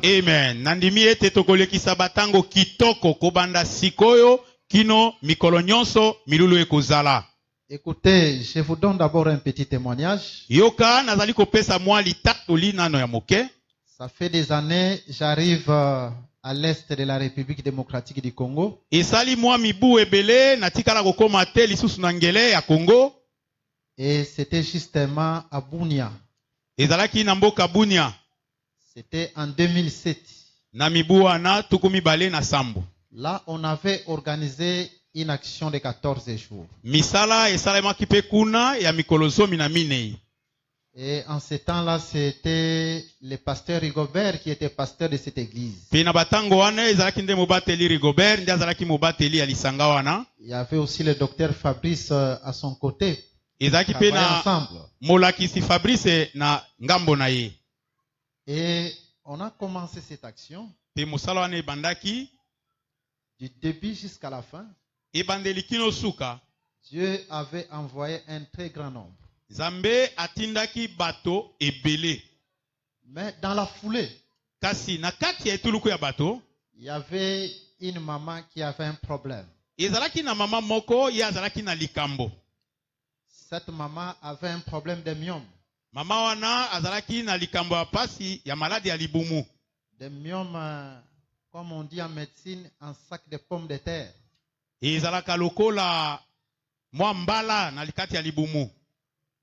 Amen. Nandimi ete tokolekisa batango kitoko kobanda sikoyo kino mikolo nyonso milulu ekozala. Écoutez, je vous donne d'abord un petit témoignage. Yoka nazali kopesa mwa litatoli nano ya moke. Ça fait des années, j'arrive à l'est de la République démocratique du Congo. Esali mwa mibu ebele natikala kokoma te lisusu na ngele ya Congo. Et c'était justement à Bunia. Ezalaki na mboka Bunia. C'était en 2007. Na mibu wana tukumi bale na sambo. Là, on avait organisé une action de 14 jours. Misala esalemaki pe kuna ya mikolo zomi na minei. Et en ce temps-là, c'était le pasteur Rigobert qui était pasteur de cette église. Pina batango wana ezalaki nde mobateli Rigobert ndi azalaki mobateli ya lisanga wana. Il y avait aussi le docteur Fabrice à son côté. Ezalaki pe na molakisi Fabrice na ngambo na ye. Et on a commencé cette action. Pe musala wana ebandaki du début jusqu'à la fin. Ebandeli kino suka. Dieu avait envoyé un très grand nombre. Zambe atindaki bato ebele. Mais dans la foulée, kasi na kati ya etuluku ya bato, il y avait une maman qui avait un problème. Ezalaki na mama moko ye azalaki na likambo. Cette maman avait un problème de myome. Mama wana azalaki na likambo ya pasi ya maladi ya libumu. De myome, comme on dit en médecine, un sac de pommes de terre. Ezalaka lokola mwa mbala na likati ya libumu.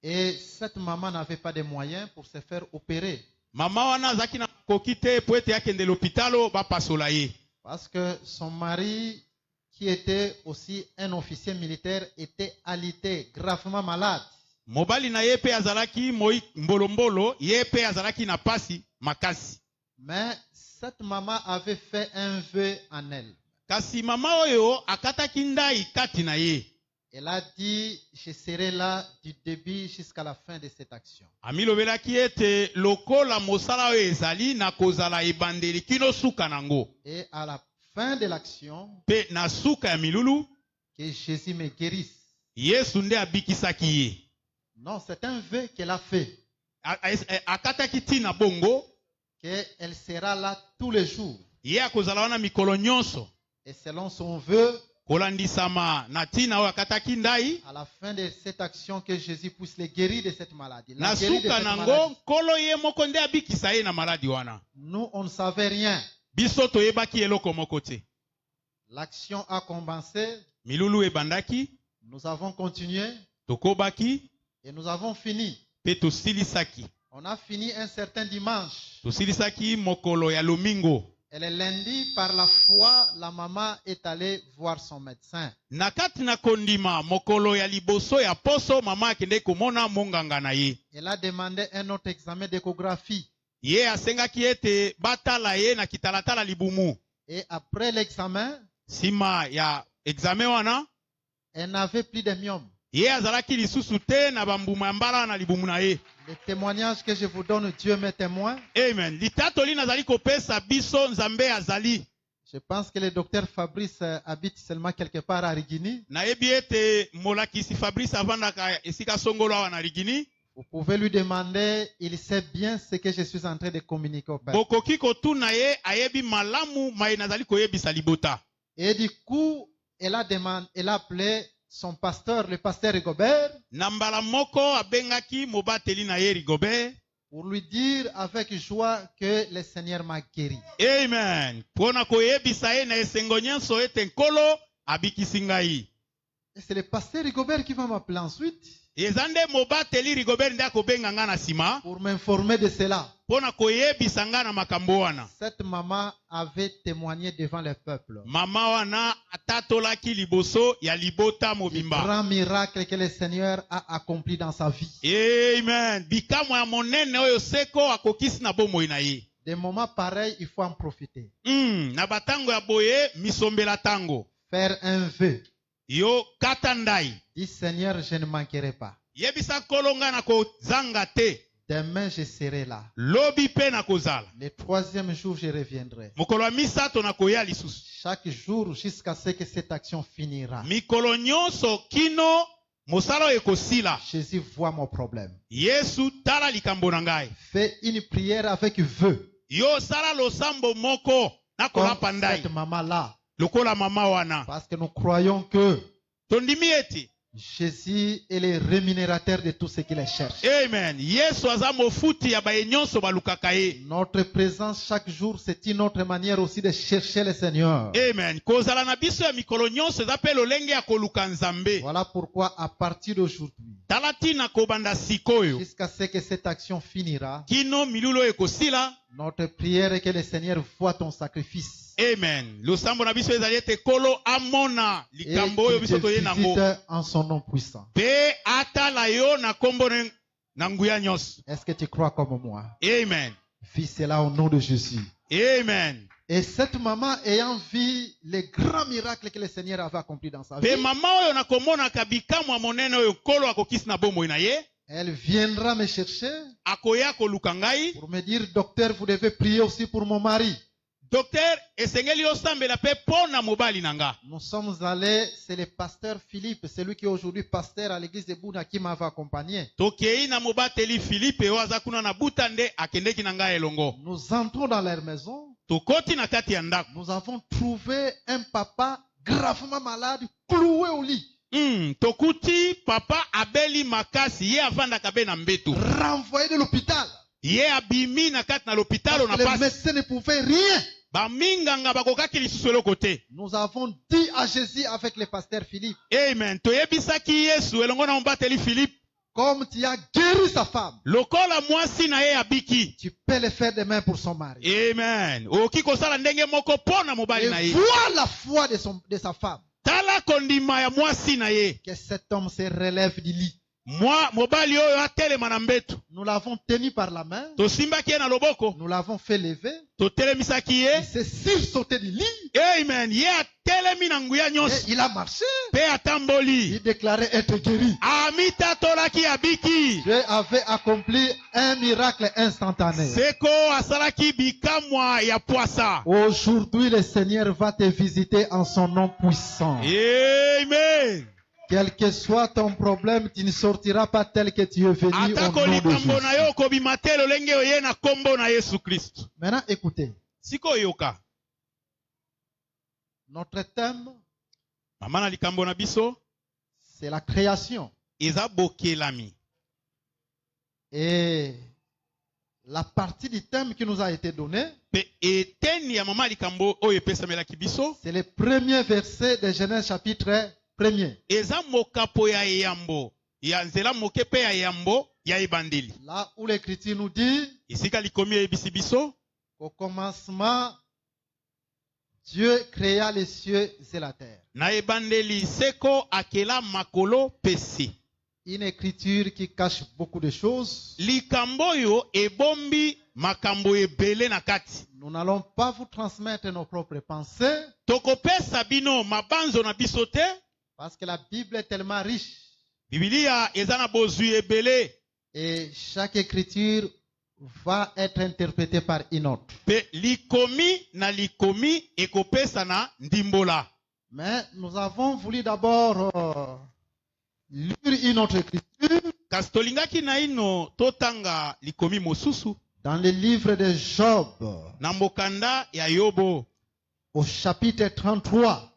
Et cette maman n'avait pas de moyens pour se faire opérer. Mama wana zaki na kokite po ete akende l'hôpitalo ba pasola ye. Parce que son mari, qui était aussi un officier militaire, était alité, gravement malade. Mobali na ye pe azalaki moi mbolombolo, ye pe azalaki na pasi makasi. Mais cette maman avait fait un vœu en elle. Kasi mama oyo akataki ndai kati na ye. Elle a dit, je serai là du début jusqu'à la fin de cette action. Amilobelaki ete lokola mosala oyo ezali na kozala ebandeli kino suka nango. Et à la fin de l'action, pe na suka ya milulu, que Jésus me guérisse. Yesu nde abikisaki ye. Non, c'est un vœu qu'elle a fait. Akataki tina bongo, qu'elle sera là tous les jours. Ye akozala wana mikolo nyonso. Et selon son vœu, kolandisama na tina oyo akataki ndai, à la fin de cette action, que Jésus puisse les guérir de cette maladie. Na suka nango kolo ye moko nde abikisa ye na maladi wana. Nous, on ne savait rien. Biso toyebaki eloko moko te. L'action a commencé. Milulu ebandaki. Nous avons continué. Tokobaki. Et nous avons fini. Pe tosilisaki. On a fini un certain dimanche. Tosilisaki mokolo ya lomingo. Et le lundi, par la foi, la maman est allée voir son médecin. Nakati na kondima mokolo ya liboso ya poso mama akende komona monganga na ye. Elle a demandé un autre examen d'échographie. Ye asengaki ete batala ye na kitalatala libumu. Et après l'examen, sima ya examen wana, elle n'avait plus de myome. Ye azalaki lisusu te na bambuma ya mbala na libumu na ye. Le témoignage que je vous donne, Dieu m'est témoin. Amen. Litatoli nazali kopesa biso nzambe azali. Je pense que le docteur Fabrice habite seulement quelque part à Rigini. Na yebi ete molakisi Fabrice avandaka esika songolo awa na Rigini. Vous pouvez lui demander, il sait bien ce que je suis en train de communiquer au Père. Bokoki kotuna ye ayebi malamu mai nazali koyebisa libota. Et du coup, elle a appelé son pasteur, le pasteur Rigobert, Nambala moko abengaki mobateli na ye Rigobert, pour lui dire avec joie que le Seigneur m'a guéri. Amen. Pona koyebisa ye na esengo nyonso ete nkolo abikisi ngai. Et c'est le pasteur Rigobert qui va m'appeler ensuite. Ezande mobateli Rigobert nde akobenga nga na sima. Pour m'informer de cela. Pona koyebisa nga na makambo wana. Cette maman avait témoigné devant le peuple. Mama wana atatolaki liboso ya libota mobimba. Le grand miracle que le Seigneur a accompli dans sa vie. Amen. Bikamwa ya monene oyo seko akokisi na bomoi na ye. Des moments pareils, il faut en profiter. Na batango ya boye misombela tango. Faire un vœu. Yo katandai. Dis Seigneur, je ne manquerai pas. Yebisa kolonga na kozanga te. Demain, je serai là. Lobi pe na kozala. Le troisième jour, je reviendrai. Mokolo misato na koya lisusu. Chaque jour, jusqu'à ce que cette action finira. Mikolo nyonso kino mosalo ekosila. Jésus voit mon problème. Yesu tala likambo na ngai. Fais une prière avec vœu. yo sala losambo moko nakola comme pandai cette maman-là. lokola mama wana Parce que nous croyons que tondimi ete Jésus est le rémunérateur de tout ce qu'il cherche. amen yesu aza mofuti ya baye nyonso balukaka ye. Notre présence chaque jour, c'est une autre manière aussi de chercher le Seigneur. Amen. Kozala na biso ya mikolo nyonso eza pe lolenge ya koluka nzambe. Voilà pourquoi à partir d'aujourd'hui, Tala tina kobanda sikoyo jusqu'à ce que cette action finira, kino milulu ekosila. notre prière est que le Seigneur voit ton sacrifice Amen. Losambo na biso ezali ete kolo amona et likambo oyo qu'il biso te toye nango. visite en son nom puissant. Pe atala yo na kombo na nguya nyonso. Est-ce que tu crois comme moi? Amen. Fais cela au nom de Jésus. Amen. Et cette maman ayant vu les grands miracles que le Seigneur avait accomplis dans sa vie, Pe mama oyo na komona kabikamwa monene oyo kolo akokisi na bomoi na ye. elle viendra me chercher Akoya koluka ngai. pour me dire, docteur, vous devez prier aussi pour mon mari. Docteur, esengeli osambela pe pona mobali nanga. Nous sommes allés, c'est le pasteur Philippe, celui qui est aujourd'hui pasteur à l'église de Bouna qui m'avait accompagné. Tokei na mobateli Philippe oyo aza kuna na buta nde akendeki na ngai elongo. Nous entrons dans leur maison. Tokoti na kati ya ndako. Nous avons trouvé un papa gravement malade, cloué au lit, Tokuti papa abeli makasi ye avandaka be na mbeto. renvoyé de l'hôpital. Ye abimi na kati na l'hôpital na Les pasi. médecins ne pouvaient rien. Baminganga bakokaki lisusu eloko te. Nous avons dit à Jésus avec le pasteur Philippe, Amen. Toyebisaki Yesu elongo na mobateli Philippe. comme tu as guéri sa femme, Lokola mwasi na ye abiki. tu peux le faire demain pour son mari. Amen. Oki kosala ndenge moko pona mobali na Et ye. vois la foi de sa femme. Tala kondima ya mwasi na ye. Que cet homme se relève du lit. Mobali oyo atelema na mbeto. Nous l'avons tenu par la main. Tosimbaki ye na loboko. Nous l'avons fait lever. Totelemisaki ye. Il s'est sursauté du lit. Amen. Ye atelemi na nguya Et nyonso. il a marché. Pe atamboli. Il déclarait être guéri. Amitatolaki abiki. Dieu avait accompli un miracle instantané. Seko asalaki bikamwa ya poasa. Aujourd'hui, le Seigneur va te visiter en son nom puissant. Amen. Quel que soit ton problème, tu ne sortiras pas tel que tu es venu au Atako nom de likambo na Jésus. yo kobima te lolenge oye na kombo na Yesu Kristo. Maintenant, écoutez. Siko yoka. Notre thème, Mama na likambo na biso. c'est la création. Eza bokelami. Et la partie du thème qui nous a été donnée, Pe eteni ya mama likambo oyo epesamelaki biso. c'est le premier verset de Genèse chapitre 1er. Eza mokapo ya eyambo. Ya nzela moke pe ya eyambo ya ebandeli. Là où l'Écriture nous dit Isika likomi eyebisi biso. qu'au commencement, Dieu créa les cieux et la terre. Na ebandeli seko akela makolo pesi. Une écriture qui cache beaucoup de choses. Likambo yo ebombi makambo ebele na kati. Nous n'allons pas vous transmettre nos propres pensées Tokopesa bino mabanzo na biso te. parce que la Bible est tellement riche Biblia eza na bozwi ebele. et chaque écriture va être interprétée par une autre. Pe likomi na likomi ekopesa na ndimbola. Mais nous avons voulu d'abord lire une autre écriture Kasi tolingaki na ino totanga likomi mosusu. dans le livre de Job Na mbokanda ya Yobo. au chapitre 33.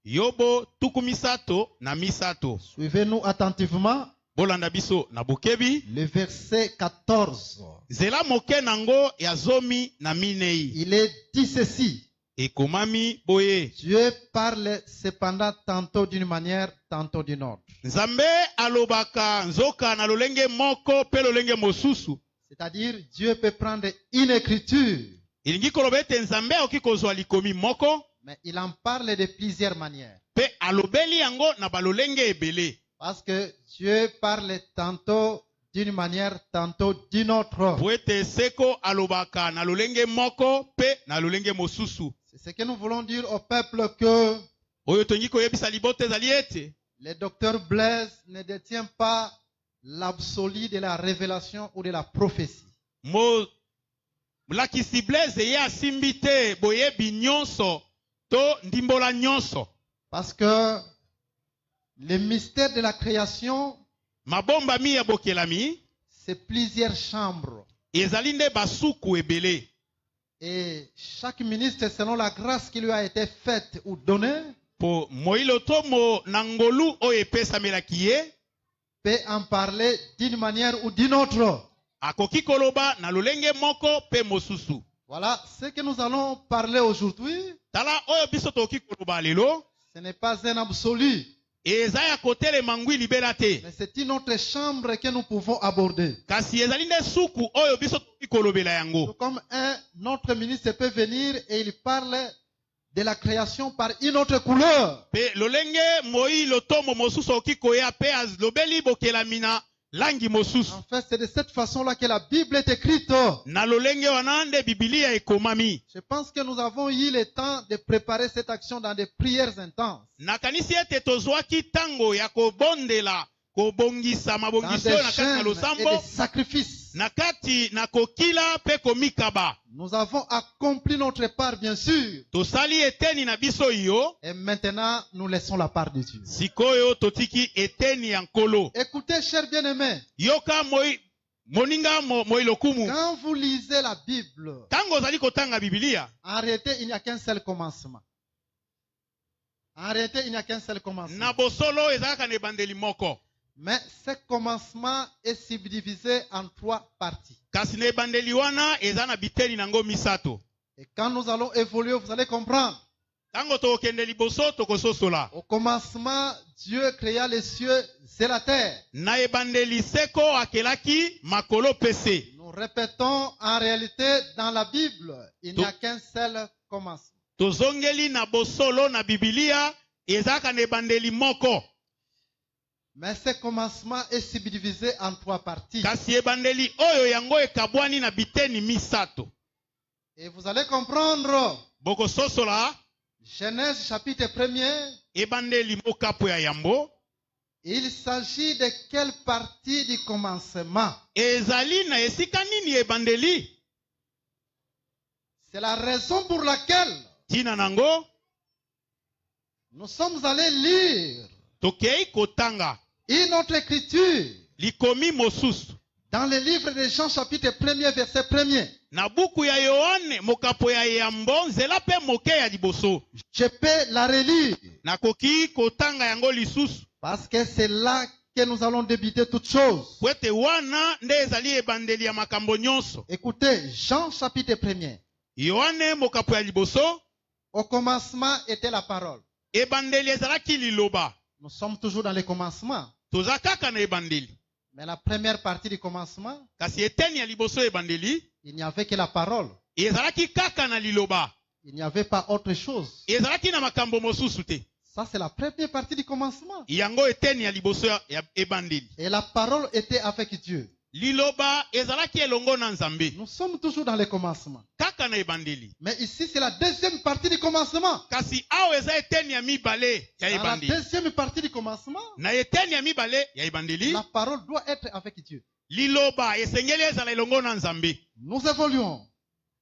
Yobo tuku misato na misato. Suivez-nous attentivement Bolanda biso na bokebi. le verset 14. Zela moke nango ya zomi na minei. Il est dit ceci. Ekomami boye. Dieu parle cependant tantôt d'une manière, tantôt d'une autre. Nzambe alobaka nzoka na lolenge moko pe lolenge mosusu. C'est-à-dire, Dieu peut prendre une écriture, Ilingi koloba ete nzambe akoki kozwa likomi moko. mais il en parle de plusieurs manières. Pe alobeli yango na balolenge ebele. Parce que Dieu parle tantôt d'une manière, tantôt d'une autre. Po ete seko alobaka na lolenge moko pe na lolenge mosusu. C'est ce que nous voulons dire au peuple que Oyo tongi koyebisa libote ezali ete. le docteur Blaise ne détient pas l'absolu de la révélation ou de la prophétie. Mulakisi Blaise ye asimbi te boyebi nyonso to ndimbola nyonso. Parce que le mystère de la création, Mabomba mi ya bokelami c'est plusieurs chambres. ezali nde basuku ebele. Et chaque ministre, selon la grâce qui lui a été faite ou donnée, po moilo tomo nangolu oyo epesamelaki ye peut en parler d'une manière ou d'une autre. akoki koloba na lolenge moko pe mosusu. Voilà ce que nous allons parler aujourd'hui. Tala oyo biso tokoki koloba lelo Ce n'est pas un absolu, eza ya kotelema ngwi libela te, mais c'est une autre chambre que nous pouvons aborder. kasi ezali nde suku oyo biso tokoki kolobela yango. Comme un autre ministre peut venir et il parle de la création par une autre couleur. Pe lolenge moilo tomo mosusu okoki koya pe alobeli bokelami na langi mosusu. En fait, c'est de cette façon-là que la Bible est écrite. Na lolenge wana nde Biblia ekomami. Je pense que nous avons eu le temps de préparer cette action dans des prières intenses. Nakanisi ete tozwaki tango ya kobondela kobongisa Dans mabongiso des oyo na kati na jeûnes et losambo des sacrifices. na kati na kokila pe komikaba. Nous avons accompli notre part, bien sûr. Tosali eteni na biso iyo, Et maintenant, nous laissons la part de Dieu. sikoyo totiki eteni ya nkolo. Écoutez, chers bien-aimés, Yoka moninga moi lokumu. quand vous lisez la Bible, Tango ozali kotanga Biblia, arrêtez, il n'y a qu'un seul commencement. Arrêtez, il n'y a qu'un seul commencement. na bosolo ezalaka na ebandeli moko. Mais ce commencement est subdivisé en 3 parties. Kasi na ebandeli wana eza na biteni nango misato. Et quand nous allons évoluer, vous allez comprendre. Tango tokende liboso tokososola. Au commencement, Dieu créa les cieux et la terre. Na ebandeli seko akelaki makolo pese. Nous répétons, en réalité, dans la Bible, il n'y a qu'un seul commencement. Tozongeli na bosolo na Biblia ezalaka na ebandeli moko. Mais ce commencement est subdivisé en 3 parties. Kasi ebandeli oyo yango ekabwani na biteni misato. Et vous allez comprendre, Bokososola Genèse chapitre 1er, ebandeli mokapo ya yambo. il s'agit de quelle partie du commencement? Ezali na esika nini ebandeli? C'est la raison pour laquelle Tina nango nous sommes allés lire tokei kotanga une autre écriture likomi mosusu dans le livre de Jean chapitre 1er verset 1er. na buku ya Yohane mokapo ya yambo nzela pe moke ya liboso. Je peux la relire Nakoki kotanga yango lisusu parce que c'est là que nous allons débuter toutes choses. kwete wana nde ezali ebandeli ya makambo nyonso. Écoutez, Jean chapitre 1er. Yohane mokapo ya liboso, Au commencement était la parole. ebandeli ezalaki liloba. Nous sommes toujours dans le commencement. Toza kaka na ebandeli. Mais la première partie du commencement, Kasi eteni ya liboso ebandeli il n'y avait que la parole. ezalaki kaka na liloba. Il n'y avait pas autre chose. Ezalaki na makambo mosusu te. Ça, c'est la première partie du commencement. Yango eteni ya liboso ya ebandeli. Et la parole était avec Dieu. Liloba ezalaki elongo na Nzambe. Nous sommes toujours dans le commencement. Kaka na ebandeli. Mais ici, c'est la deuxième partie du commencement. Kasi awa eza eteni ya mibale ya Dans la ebandeli. deuxième partie du commencement, Na eteni ya mibale ya ebandeli, la parole doit être avec Dieu. liloba esengeli ezala elongo na Nzambe. Nous évoluons.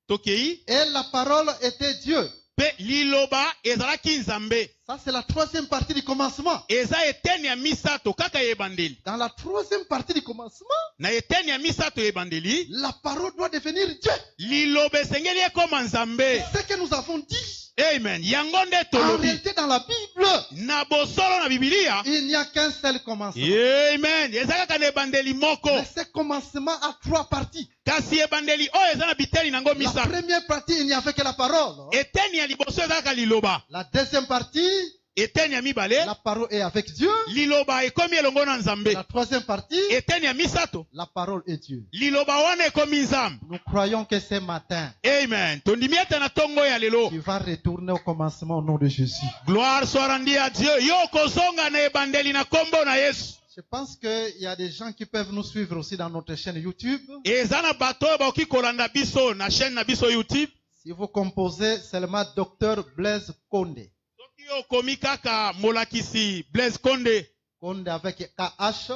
Tokei Et la parole était Dieu. pe liloba ezalaki Nzambe. Ça, c'est la troisième partie du commencement. Eza eteni ya misato kaka ya ebandeli. Dans la troisième partie du commencement, Na eteni ya misato ya ebandeli, la parole doit devenir Dieu. liloba esengeli ekoma Nzambe. Ce que nous avons dit, Amen. Yango nde en tolobi. réalité, dans la Bible, Na bosolo na Biblia. il n'y a qu'un seul commencement. Amen. Eza kaka na ebandeli moko. Mais ce commencement a 3 parties. Kasi ebandeli oyo eza na biteni nango La misato. première partie, il n'y avait que la parole. Eteni ya liboso eza kaka liloba. La deuxième partie, Eteni ya mibale, la parole est avec Dieu. liloba ekomi elongo na Nzambe. La troisième partie, Eteni ya misato, la parole est Dieu. liloba wana ekomi Nzambe. Nous croyons que ce matin, Amen. Tondimi ete na tongo ya lelo. tu vas retourner au commencement au nom de Jésus. Gloire soit rendue à Dieu. Yo kozonga na ebandeli na kombo na Yesu. Je pense qu'il y a des gens qui peuvent nous suivre aussi dans notre chaîne YouTube. Eza na bato oyo bakoki kolanda biso na chaîne na biso YouTube. Si vous composez seulement Dr Blaise Condé, Soki okomi kaka molakisi Blaise Condé Condé avec KH,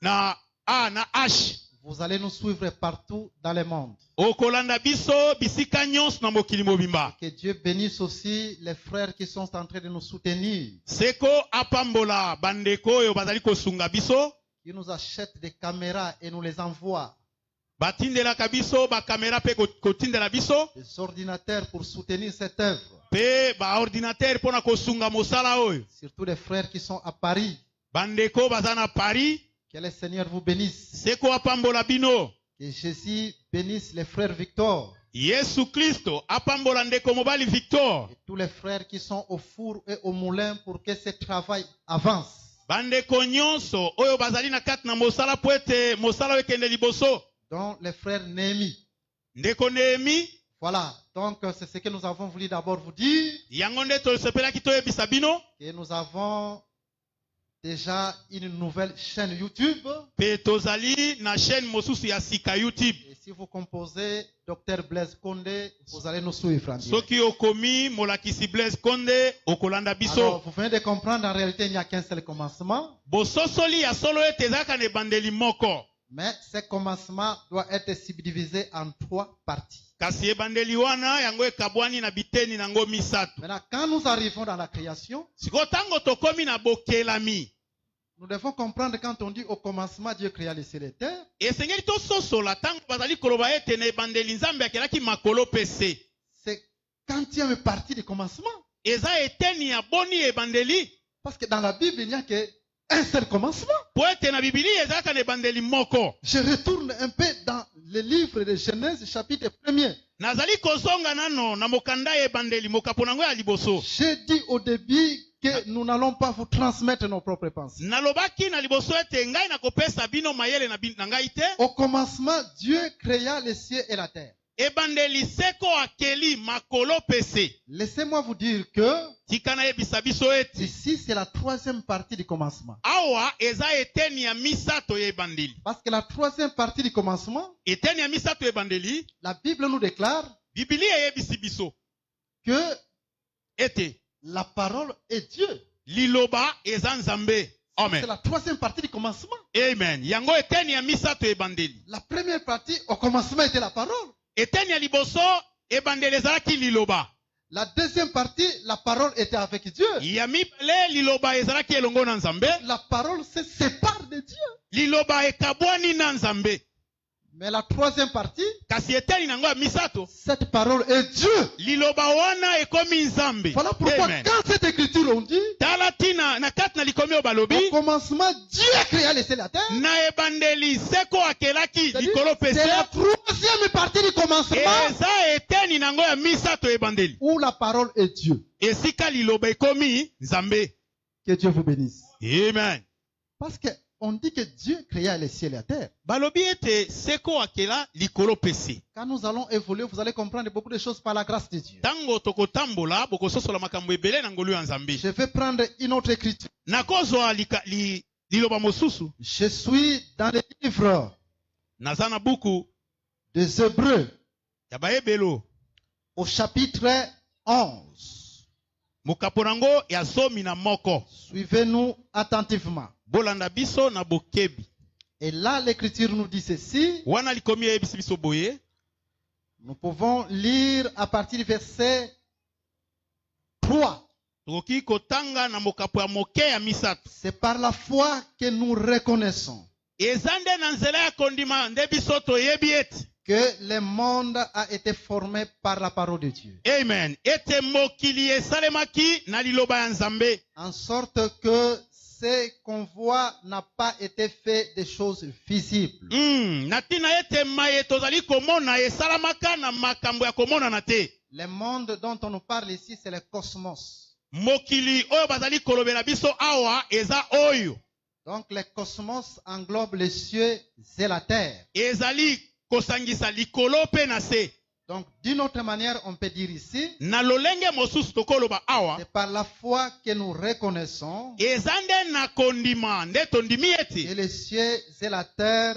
na A na H. vous allez nous suivre partout dans le monde. Okolanda biso bisika nyonso na mokili mobimba. Que Dieu bénisse aussi les frères qui sont en train de nous soutenir, Seko apambola bandeko oyo bazali kosunga biso. qui nous achètent des caméras et nous les envoient. batindelaka biso bakamera mpe kotindela biso des ordinateurs pour soutenir cette œuvre. mpe baordinatere mpona kosunga mosala oyo. Surtout les frères qui sont à Paris. Bandeko baza na Paris, Que le Seigneur vous bénisse. seko apambola bino. Que Jésus bénisse les frères Victor Yesu Kristo apambola ndeko mobali Victor. et tous les frères qui sont au four et au moulin pour que ce travail avance. Bandeko nyonso oyo bazali na kati na mosala po ete mosala oyo ekende liboso. Dont les frères Néhémie. Ndeko Nehemi, Voilà, donc c'est ce que nous avons voulu d'abord vous dire, yango nde tosepelaki toyebisa bino. que nous avons déjà une nouvelle chaîne YouTube. Pe tozali na chaîne mosusu ya sika YouTube. Et si vous composez Dr Blaise Condé, vous allez nous suivre en direct. Soki okomi molakisi Blaise Konde okolanda biso. Alors, vous venez de comprendre, en réalité, il n'y a qu'un seul commencement. Bososoli ya solo ete ezalaka na ebandeli moko. Mais ce commencement doit être subdivisé en 3 parties. Kasi ebandeli wana yango ekabwani na biteni nango misato. Maintenant, quand nous arrivons dans la création, Siko tango tokomi na bokelami. nous devons comprendre quand on dit au commencement, Dieu créa les cieux et les terres. Esengeli tososola tango bazali koloba ete na ebandeli nzambe akelaki makolo pese. C'est quand il y a une partie du commencement. Eza eteni ya boni ebandeli. Parce que dans la Bible, il n'y a qu'un seul commencement. Po ete na bibili ezalaka na ebandeli moko. Je retourne un peu dans le livre de Genèse, chapitre 1er. Nazali kozonga nano na mokanda ya ebandeli mokapo nango ya liboso. J'ai dit au début que nous n'allons pas vous transmettre nos propres pensées. Nalobaki na liboso ete ngai nakopesa bino mayele na ngai te. Au commencement, Dieu créa les cieux et la terre. Ebandeli seko akeli makolo pese. Laissez-moi vous dire que Tika na yebisa biso ete ici, c'est la 3e partie du commencement. awa eza eteni ya misato ya ebandeli. Parce que la 3e partie du commencement, Eteni ya misato ya ebandeli, la Bible nous déclare bibili eyebisi biso que ete la parole est Dieu. liloba eza nzambe. C'est Amen. la 3e partie du commencement. Amen. Yango eteni ya misato ya ebandeli. La première partie, au commencement, était la parole. Eteni ya liboso ebandeli ezalaki liloba. La 2e partie, la parole était avec Dieu. Ya mibale liloba ezalaki elongo na nzambe. La parole se sépare de Dieu. Liloba ekabwani na nzambe. Mais la 3e partie, Kasi eteni nango ya misato, cette parole est Dieu. liloba wana ekomi nzambe. Voilà pourquoi Amen. quand cette écriture on dit, Tala tina na kati na likomi oyo balobi au commencement, Dieu créa les cieux et la terre. na ebandeli seko akelaki C'est-à-dire, likolo c'est pese. la 3e partie du commencement Eza eteni nango ya misato ebandeli. où la parole est Dieu. Esika liloba ekomi nzambe. Que Dieu vous bénisse. Amen. Parce qu'on dit que Dieu créa les cieux et la terre. Balobi ete seko akela likolo pese. Quand nous allons évoluer, vous allez comprendre beaucoup de choses par la grâce de Dieu. Tango tokotambola bokososola makambo ebele na ngolu ya nzambe. Je vais prendre une autre écriture. Nakozwa liloba mosusu. Je suis dans le livre Naza na buku des Hébreux ya baebelo. au chapitre 11. Mokapo nango ya zomi na moko. Suivez-nous attentivement. Bolanda biso na bokebi. Et là, l'écriture nous dit ceci. Wana likomi eyebisi biso boye. Nous pouvons lire à partir du verset 3. Tokoki kotanga na mokapo ya moke ya misato. C'est par la foi que nous reconnaissons Eza nde na nzela ya kondima nde biso toyebi ete. que le monde a été formé par la parole de Dieu. Amen. Ete mokili esalemaki na liloba ya nzambe. En sorte que ce qu'on voit n'a pas été fait de choses visibles. Natina ete maye tozali komona esalamaka na makambo ya komona na te. Le monde dont on nous parle ici, c'est le cosmos. Mokili oyo bazali kolobela biso awa eza oyo. Donc le cosmos englobe les cieux et la terre. Ezali kosangisa likolo pe na se. Donc d'une autre manière, on peut dire ici, Na lolenge mosusu tokoloba awa. c'est par la foi que nous reconnaissons Eza nde na kondima nde tondimi que ete. les cieux et la terre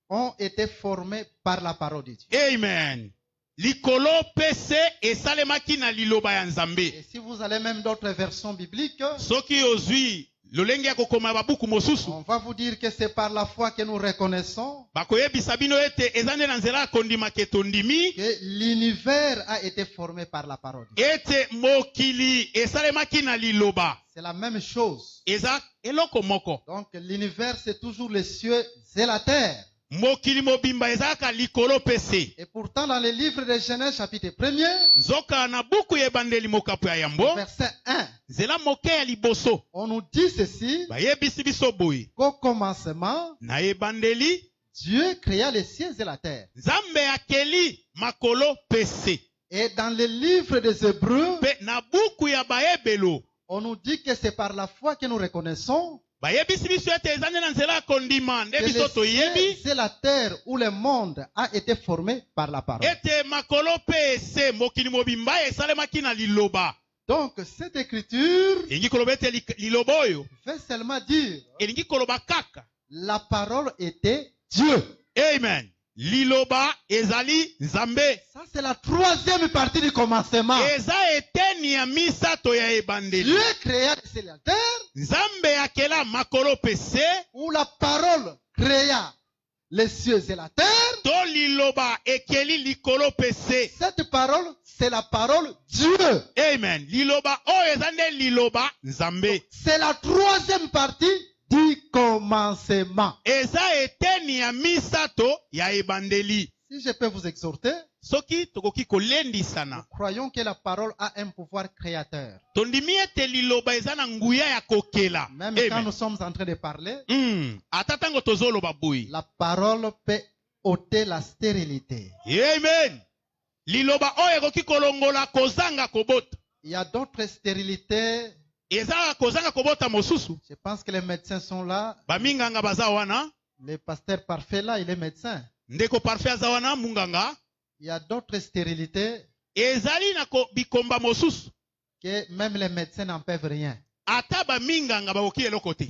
ont été formés par la parole de Dieu. Amen. Likolo pese esalemaki na liloba ya nzambe. Et si vous allez même d'autres versions bibliques, Soki ozwi lolenge ya kokoma babuku mosusu. on va vous dire que c'est par la foi que nous reconnaissons Bakoyebisa bino ete eza nde na nzela ya kondima ke tondimi. que l'univers a été formé par la parole de Dieu. Ete mokili esalemaki na liloba. C'est la même chose. Eza eloko moko. Donc l'univers, c'est toujours les cieux et la terre. mokili mobimba ezalaka likolo pese. Et pourtant, dans le livre de Genèse, chapitre 1er, Nzoka na buku ya ebandeli mokapu ya yambo, verset 1, nzela moke ya liboso, on nous dit ceci, bayebisi biso boye. qu'au commencement, Na ebandeli, Dieu créa les cieux et la terre. Nzambe akeli makolo pese. Et dans le livre des Hébreux, Pe na buku ya baebelo, on nous dit que c'est par la foi que nous reconnaissons bayebisi biso ete ezande na nzela ya kondima nde que biso les toyebi cieux et la terre où le monde a été formé par la parole. ete makolo pese mokili mobimba esalemaki na liloba. Donc, cette écriture Elingi koloba ete liloba oyo veut seulement dire elingi koloba kaka. la parole était Dieu. Amen. Liloba ezali Nzambe. Ça, c'est la troisième partie du commencement. Eza eteni ya misato ya ebandeli. Dieu créa les cieux et la terre, Nzambe akela makolo pese, où la parole créa les cieux et la terre. to liloba ekeli likolo pese. Cette parole, c'est la parole Dieu. Amen. Liloba oyo eza nde liloba Nzambe. C'est la troisième partie du commencement. Eza eteni ya misato ya ebandeli. Si je peux vous exhorter, Soki tokoki kolendisana. nous croyons que la parole a un pouvoir créateur. Tondimi ete liloba eza na nguya ya kokela. Même quand Amen. nous sommes en train de parler, Ata tango tozoloba boye. la parole peut ôter la stérilité. Amen. Liloba oyo ekoki kolongola kozanga kobota. Il y a d'autres stérilités. Eza kozanga kobota mosusu. Je pense que les médecins sont là. Baminganga baza wana. Le pasteur parfait là, il est médecin. Ndeko parfait aza wana munganga. Il y a d'autres stérilités Ezali na bikomba mosusu. que même les médecins n'en peuvent rien. Ata baminganga bakoki eloko te.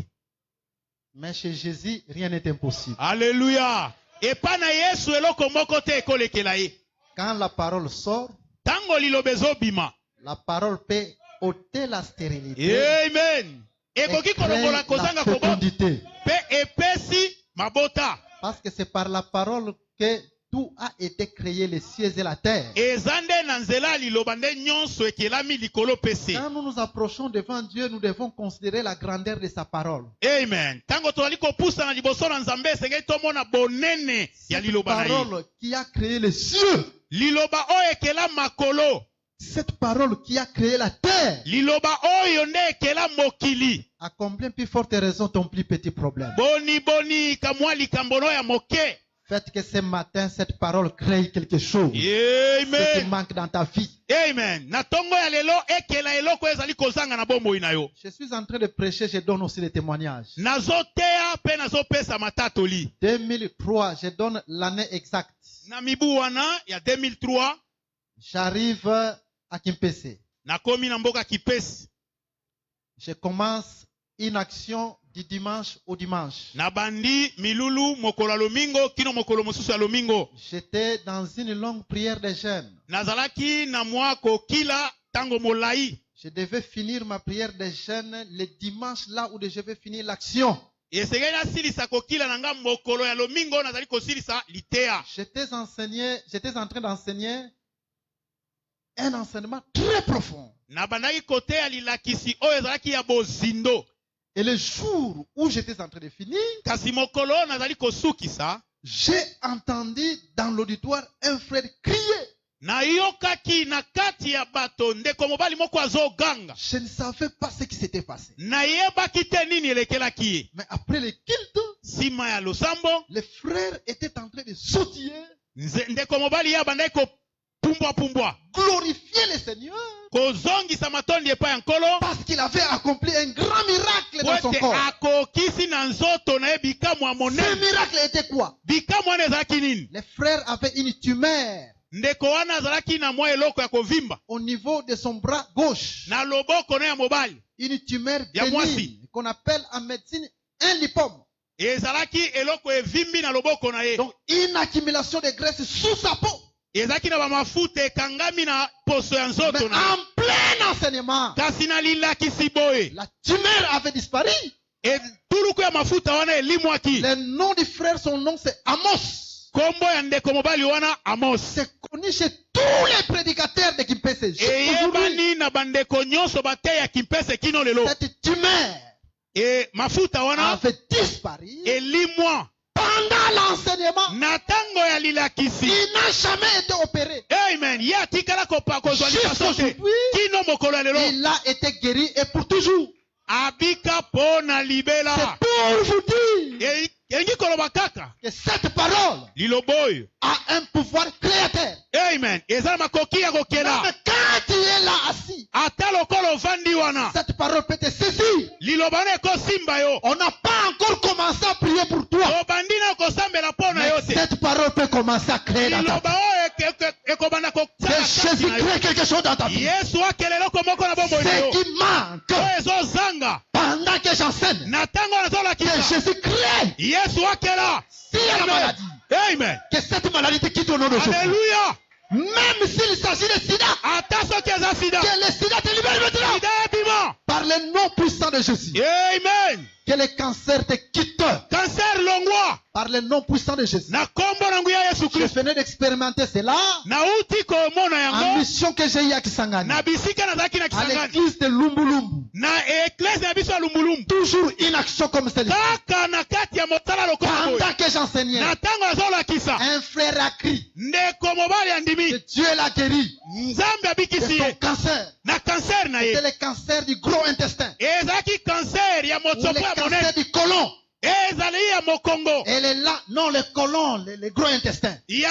Mais chez Jésus, rien n'est impossible. Alléluia. Epa na Yesu eloko moko te ekolekela ye. Quand la parole sort, Tango liloba ezobima. la parole peut ôter la stérilité Amen. et Ekoki créer kolongola la kozanga kobota. fécondité. Pe epesi mabota. Parce que c'est par la parole que tout a été créé, les cieux et la terre. Ezande na nzela liloba nde nyonso ekelami likolo pese. Quand nous nous approchons devant Dieu, nous devons considérer la grandeur de sa parole. Amen. Tango tozali kopusa na liboso na Nzambe esengeli tomona bonene ya Cette liloba na ye. parole qui a créé les cieux, Liloba oyo ekela makolo. cette parole qui a créé la terre, Liloba oyo nde ekela mokili. à combien plus forte raison ton plus petit problème? Boni kamwa likambo no ya moke. Faites que ce matin, cette parole crée quelque chose. Ce qui Amen. manque dans ta vie. Amen. Na tongo ya lelo ekela eloko ezali kozanga na bomoi na yo. Je suis en train de prêcher, je donne aussi des témoignages. Nazoteya pe nazopesa matatoli. 2003, je donne l'année exacte. Na mibu wana ya 2003 J'arrive à Kimpese. nakomi na mboka Kipesi. Je commence une action du dimanche au dimanche. Na bandi milulu mokolo ya lomingo kino mokolo mosusu ya lomingo. J'étais dans une longue prière de jeûne. Nazalaki na mwa kokila tango molai. Je devais finir ma prière de jeûne le dimanche là où je vais finir l'action. Esengeli nasilisa kokila na nga mokolo ya lomingo nazali kosilisa liteya. J'étais en train d'enseigner un enseignement très profond. Na bandaki kote ya lilakisi oyo ezalaki ya bozindo. Et le jour où j'étais en train de finir, Kasi mokolo nazali kosukisa. j'ai entendu dans l'auditoire un frère crier. Nayokaki na kati ya bato ndeko mobali moko azoganga. Je ne savais pas ce qui s'était passé. Nayebaki te nini elekelaki ye. Mais après le culte, Sima ya losambo, les frères étaient en train de sautiller, ndeko mobali ya bandaki kopumbwa. glorifier le Seigneur, Kozongisa matondi epai ya nkolo. parce qu'il avait accompli un grand miracle dans son Wete corps. akokisi na nzoto na ye bikamwa Ce monene. miracle était quoi? Bikamwa wana ezalaki nini? Les frères avaient une tumeur Ndeko wana azalaki na mwa eloko ya kovimba. au niveau de son bras gauche. Na loboko na ya mobali. Une tumeur Ya mwasi. bénigne qu'on appelle en médecine un lipome. Ezalaki eloko evimbi na loboko na ye. Donc une accumulation de graisse sous sa peau. Ezalaki na bamafuta ekangami na poso ya Mais nzoto na ye. en plein enseignement, Kasi na lilakisi boye. la tumeur avait disparu. Tuluku ya mafuta wana elimwaki. Le nom du frère, son nom c'est Amos. Kombo ya ndeko mobali wana Amos. C'est connu chez tous les prédicateurs de Kimpese. Aujourd'hui, Eyebani na bandeko nyonso bate ya Kimpese kino lelo. cette tumeur Mafuta wana avait disparu. elimwa. pendant l'enseignement, na tango ya lilakisi. il n'a jamais été opéré. Amen. Ya tikala kozwa lipaso te. Jusqu'aujourd'hui, Kino mokolo ya lelo. il a été guéri et pour toujours. Abika pona libela. C'est pour vous dire Yengi koloba kaka. que cette parole Liloboy. a un pouvoir créateur. Amen. Eza makoki ya kokela. Même quand tu es là assis, Ata lokolo vandi wana. cette parole peut te saisir. Lilobane ko simba yo. On n'a pas encore commencé à prier pour toi. Obandina ko sambela pona Mais yo te. cette parole peut commencer à créer dans ta vie. Liloba o ekobanda ko Que Jésus crée quelque chose dans ta vie. Yesu akelelo ko moko na bombo Ce yo. qui manque Ezo zanga. pendant que j'enseigne, Na tango nazola que kisa. Jésus crée. Yesu akela. S'il y a la maladie, Amen. que cette maladie te quitte au nom de Jésus. Alléluia. Même s'il s'agit de sida, Ata soki eza sida. que le sida te libère maintenant. Sida ebima. Par le nom puissant de Jésus. Amen. Que le cancer te quitte. Cancer longwa. Par le nom puissant de Jésus. Na kombo na nguya Yesu Je Kristo. venais d'expérimenter cela Na uti ko mona en yango. mission que j'ai eu à Kisangani. Na bisika na zaki na À Kisangani. l'église de Lumbulumbu. Na eklese na biso ya Lumbulumbu. Toujours une action comme celle-ci. Kaka na kati ya motala lokola boye. Pendant que j'enseignais, Na tango azolakisa. un frère a crié Ndeko mobali que andimi. Dieu l'a guéri Nzambe de abikisi son ye. cancer. Na cancer na ye. C'est le cancer du gros intestin. Ezalaki cancer ya Ou motsopo le ya cancer monene. du côlon. Ezali ya mokongo. Elle est là. Non, le côlon, le gros intestin. Ya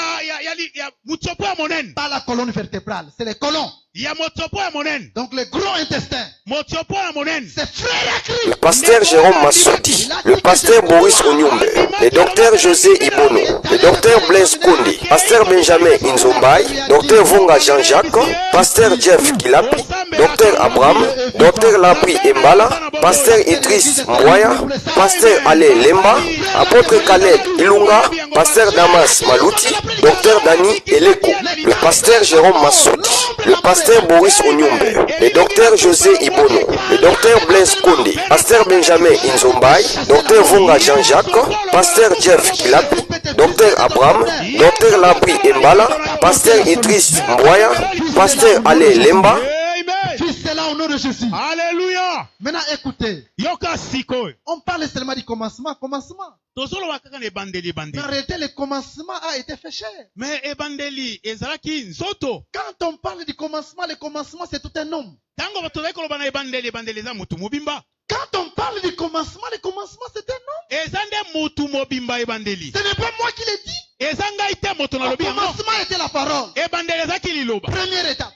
motsopo ya monene. Pas la colonne vertébrale, c'est le côlon. Ya motsopo ya monene. Donc le gros intestin. Motsopo ya monene. C'est frère à Le Christ. pasteur Jérôme Massoudi, le pasteur Boris Onyumbe, le docteur José Ibono, le docteur Blaise Kondi, pasteur Benjamin Inzombaï, docteur Vonga Jean-Jacques, pasteur Jeff Kilapi, docteur Abraham, docteur Labri Embala, pasteur Idriss Mboya, pasteur Ale Lemba, apôtre Caleb Ilunga, pasteur Damas Malouti, docteur Dani Eleko, le pasteur Jérôme Massoudi, le pasteur Boris Onyumbe, le docteur José Ibono, le docteur Blaise Kondi, pasteur Benjamin Inzombaï, docteur Vonga Jean-Jacques, pasteur Jeff Kilapi, docteur Abraham, docteur Labri Embala, pasteur Idriss Mboya, pasteur Ale Lemba. Amen. Fils cela au nom de Jésus. Alléluia. Maintenant écoutez, Yoka sikoyo. on parle seulement du commencement. Commencement. Tozoloba kaka na ebandeli En bandeli. réalité, le commencement a été fait cher. Mais ebandeli ezalaki nzoto. Quand on parle du commencement, le commencement c'est tout un homme. Tango tozali koloba na ebandeli eza mutu mobimba. Quand on parle du commencement, le commencement c'est un homme. Eza nde mutu mobimba ebandeli. Ce n'est pas moi qui l'ai dit. Eza ngai te moto na Le lobi yango. commencement était la parole. Ebandeli ezalaki liloba. Première étape.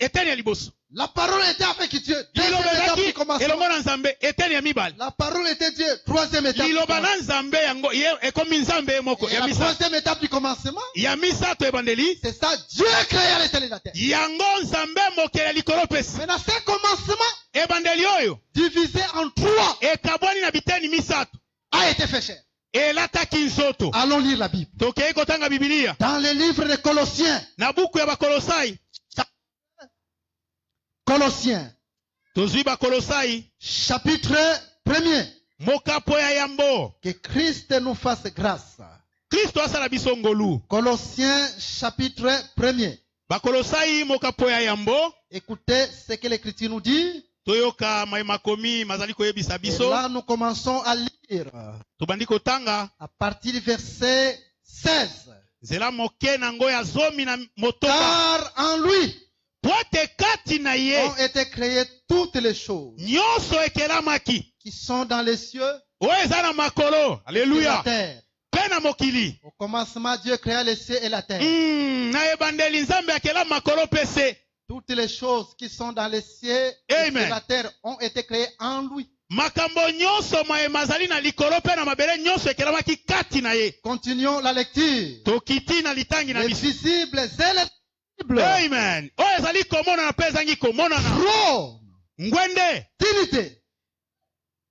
Eteni ya liboso. La parole était avec Dieu. Deuxième Liloba étape du ezalaki commencement. elongo na nzambe eteni ya mibale. La parole était Dieu. Troisième étape. du Liloba na commencement. nzambe yango ye ekomi nzambe ye moko Et ya la misato. troisième étape du commencement, Ya misato ebandeli. c'est ça. Dieu créa les cieux et la terre. Yango nzambe mokili ya likolo pesi. Maintenant, ce commencement, Ebandeli oyo divisé en trois, ekabwani na biteni misato. a été fait cher. Elataki nzoto. Allons lire la Bible. Tokei kotanga Biblia. Dans le livre de Colossiens. Na buku ya bakolosai. Colossiens, Tozwi bakolosai. chapitre 1er. Mokapo ya yambo. Que Christ nous fasse grâce. Kristo asala biso ngolu. Colossiens, chapitre 1er. Bakolosai mokapo ya yambo. Écoutez ce que l'Écriture nous dit. Toyoka makomi mazali koyebisa Et biso. là, nous commençons à lire Tobandi kotanga. à partir du verset 16. Zela moke nango ya zomi na motoka. Car en lui Po te kati na ye. ont été créées toutes les choses Nyonso ekelamaki. qui sont dans les cieux Oyo eza na makolo. et la Alléluia. terre. Pe na mokili. Au commencement, Dieu créa les cieux et la terre. Na ebandeli nzambe akela makolo pese. Toutes les choses qui sont dans les cieux et Amen. sur la terre ont été créées en lui. Makambo nyonso mazali na likolo pe na mabele nyonso ekelamaki kati na ye. Continuons la lecture. Tokiti na litangi na Les biso. visibles et les invisibles. Amen. Oyo ezali komonana pe ezangi komonana. Trône, Ngwende.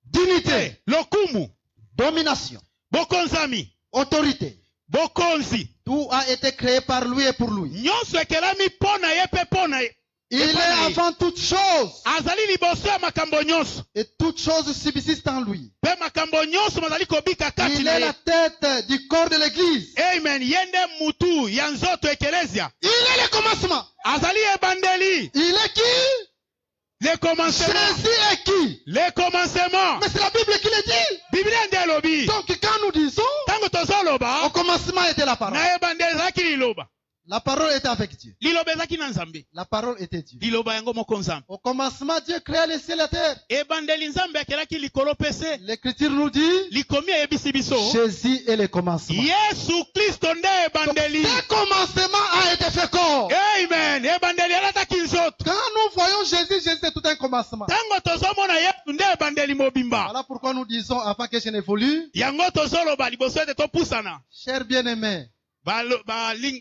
dignité, Lokumu. domination, Bokonzami. autorité. Bokonzi. Tout a été créé par lui et pour lui. Nyonso ekelami pona ye pe pona ye. Il est avant toutes choses. Azali liboso ya makambo nyonso. Et toutes choses subsistent en lui. Pe makambo nyonso mazali kobika kati Il na est ye. la tête du corps de l'église. Amen. Yende mutu ya nzoto ekelezia. Il est le commencement. Azali ebandeli. Il est qui? Le commencement. Jésus est qui? Le commencement. Mais c'est la Bible qui le dit. Bible nde lobi. Donc quand nous disons, Tango tozoloba. au commencement était la parole. Na ebandeli ezalaki liloba. La parole était avec Dieu. Liloba ezalaki na Nzambe. La parole était Dieu. Liloba yango moko Nzambe. Au commencement, Dieu créa les cieux et la terre. Ebandeli Nzambe akelaki likolo pese. L'Écriture nous dit, Likomi ayebisi biso. Jésus est le commencement. Yesu Kristo nde ebandeli. Ce commencement a été fécond. Amen. Ebandeli alataki nzoto. Quand nous voyons Jésus, Jésus c'est tout un commencement. Tango tozomona Yesu nde ebandeli mobimba. Voilà pourquoi nous disons, avant que je n'évolue, Yango tozoloba liboso ete topusana. cher bien-aimé,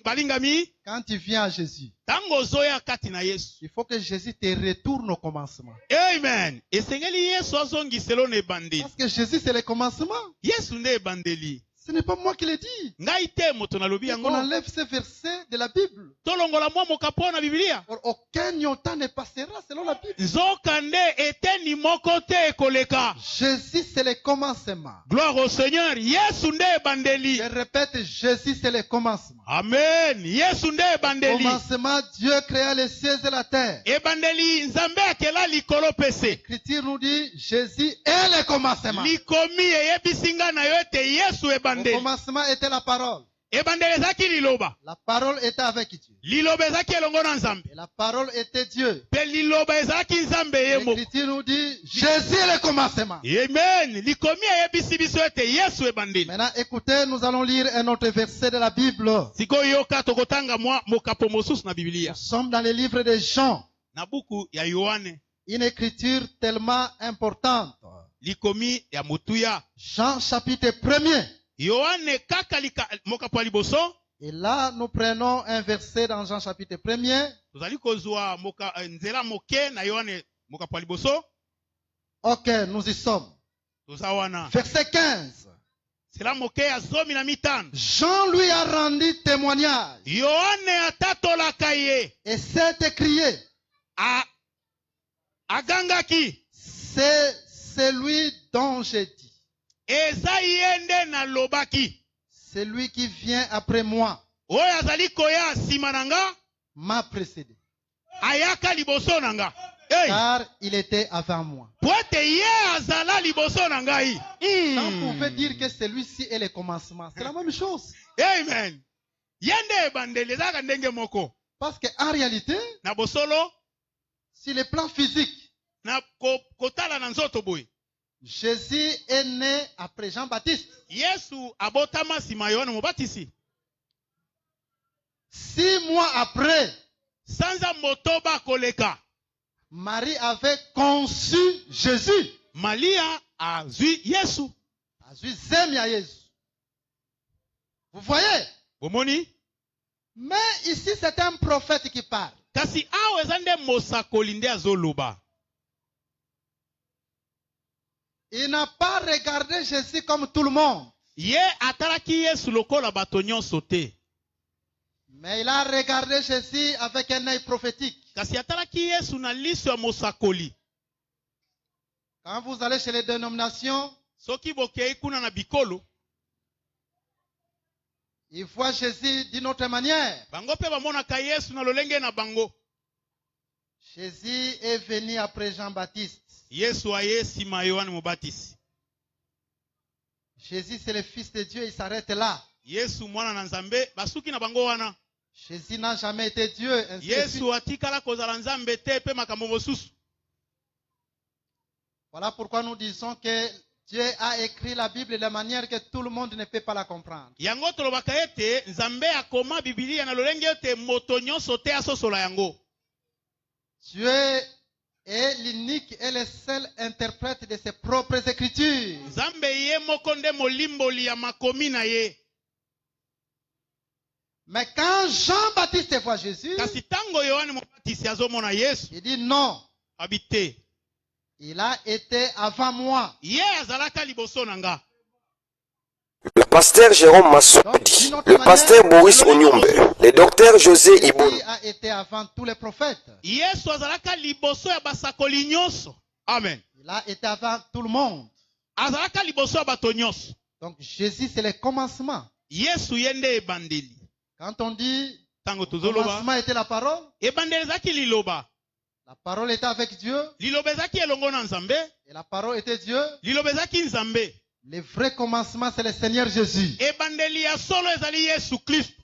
Balingami. quand tu viens à Jésus, Tango ozoya kati na Yesu. il faut que Jésus te retourne au commencement. Amen. Esengeli Yesu azongiselo na ebandeli. Parce que Jésus c'est le commencement. Yesu nde ebandeli. Ce n'est pas moi qui le dis. Ngai te moto nalobi On yango. enlève ces versets de la Bible. Tolongola mwa mokapo na Biblia. Or, aucun iota ne passera selon la Bible. Nzoka nde eteni moko te ekoleka. Jésus c'est le commencement. Gloire au Seigneur. Yesu nde ebandeli. Je répète, Jésus c'est le commencement. Amen. Yesu nde Au ebandeli. commencement, Dieu créa les cieux et la terre. Ebandeli Nzambe akela likolo pese. L'Écriture nous dit, Jésus est le commencement. Likomi eyebisi nga na yo ete Yesu Au ebandeli. commencement était la parole. Ebandeli ezalaki liloba. La parole était avec Dieu. Liloba ezalaki elongo na Nzambe. Et la parole était Dieu. Pe liloba ezalaki Nzambe ye moko. L'Écriture nous dit, Jésus est le commencement. Amen. Likomi eyebisi biso ete Yesu ebandeli. Maintenant, écoutez, nous allons lire un autre verset de la Bible. Sikoyo yoka tokotanga mwa mokapo mosusu na Biblia. Nous sommes dans le livre de Jean. Na buku ya Yohane. Une écriture tellement importante. Likomi ya mutuya. Jean chapitre 1er. Yohane kaka mokapo ya liboso. Et là, nous prenons un verset dans Jean chapitre 1er. Tozali kozwa nzela moke na Yohane mokapo ya liboso. Ok, nous y sommes. Toza wana. Verset 15. Sela moke ya zomi na mitano. Jean lui a rendu témoignage Yohane atatolaka ye. et s'est écrié, Agangaki. c'est celui dont j'ai dit. Eza yende na lobaki. Celui qui vient après moi Oyo azali koya nsima na nga. m'a précédé, Ayaka liboso na nga. Hey. car il était avant moi. Po ete ye azala liboso na ngai. Quand vous pouvez dire que celui-ci est le commencement, c'est la même chose. Amen. Yende ebandeli ezalaka ndenge moko. Parce qu'en réalité, Na bosolo. sur le plan physique, Na kotala na nzoto boye. Jésus est né après Jean-Baptiste. Yesu abotama nsima Yohane Mobatisi. 6 mois après, Sanza motoba koleka. Marie avait conçu Jésus. Malia azwi Yesu. Azui zemi ya Yesu. Vous voyez? Bomoni? Mais ici, c'est un prophète qui parle. Kasi awo eza nde mosakoli nde azoloba. Il n'a pas regardé Jésus comme tout le monde. Ye atalaki Yesu lokola bato nyonso te. Mais il a regardé Jésus avec un œil prophétique. Kasi atalaki Yesu na liso ya mosakoli. Quand vous allez chez les dénominations, Soki bokei kuna na bikolo. ils voient Jésus d'une autre manière. Bango pe bamonaka Yesu na lolenge na bango. Jésus est venu après Jean-Baptiste. Yesu aye nsima Yohane Mobatisi. Jésus, c'est le Fils de Dieu, il s'arrête là. Yesu mwana na Nzambe basuki na bango wana. Jésus n'a jamais été Dieu. Ainsi de suite. Yesu atikala kozala Nzambe te pe makambo mosusu. Voilà pourquoi nous disons que Dieu a écrit la Bible de manière que tout le monde ne peut pas la comprendre. Yango tolobaka ete Nzambe akoma Biblia na lolenge ete moto nyonso te asosola yango. Dieu est l'unique et le seul interprète de ses propres écritures. Nzambe ye moko nde molimboli ya makomi na ye. Mais quand Jean-Baptiste voit Jésus, Kasi tango Yohane Mobatisi azomona Yesu, il dit non, habite. il a été avant moi. Ye azalaka liboso na nga. Le pasteur Jérôme Massoudi, le pasteur Boris Onyumbe, le docteur José Ibono. Il a été avant tous les prophètes. Yesu azalaka liboso ya basakoli nyonso. Amen. Il a été avant tout le monde. Azalaka liboso ya bato nyonso. Donc Jésus, c'est le commencement. Yesu yende ebandeli. Quand on dit Tango le tozoloba. commencement était la parole, Ebandeli ezalaki liloba. La parole était avec Dieu lilobezaki elongo na nzambe, et la parole était Dieu. lilobezaki nzambe. Le vrai commencement, c'est le Seigneur Jésus. Ebandeli ya solo ezali Yesu Kristo.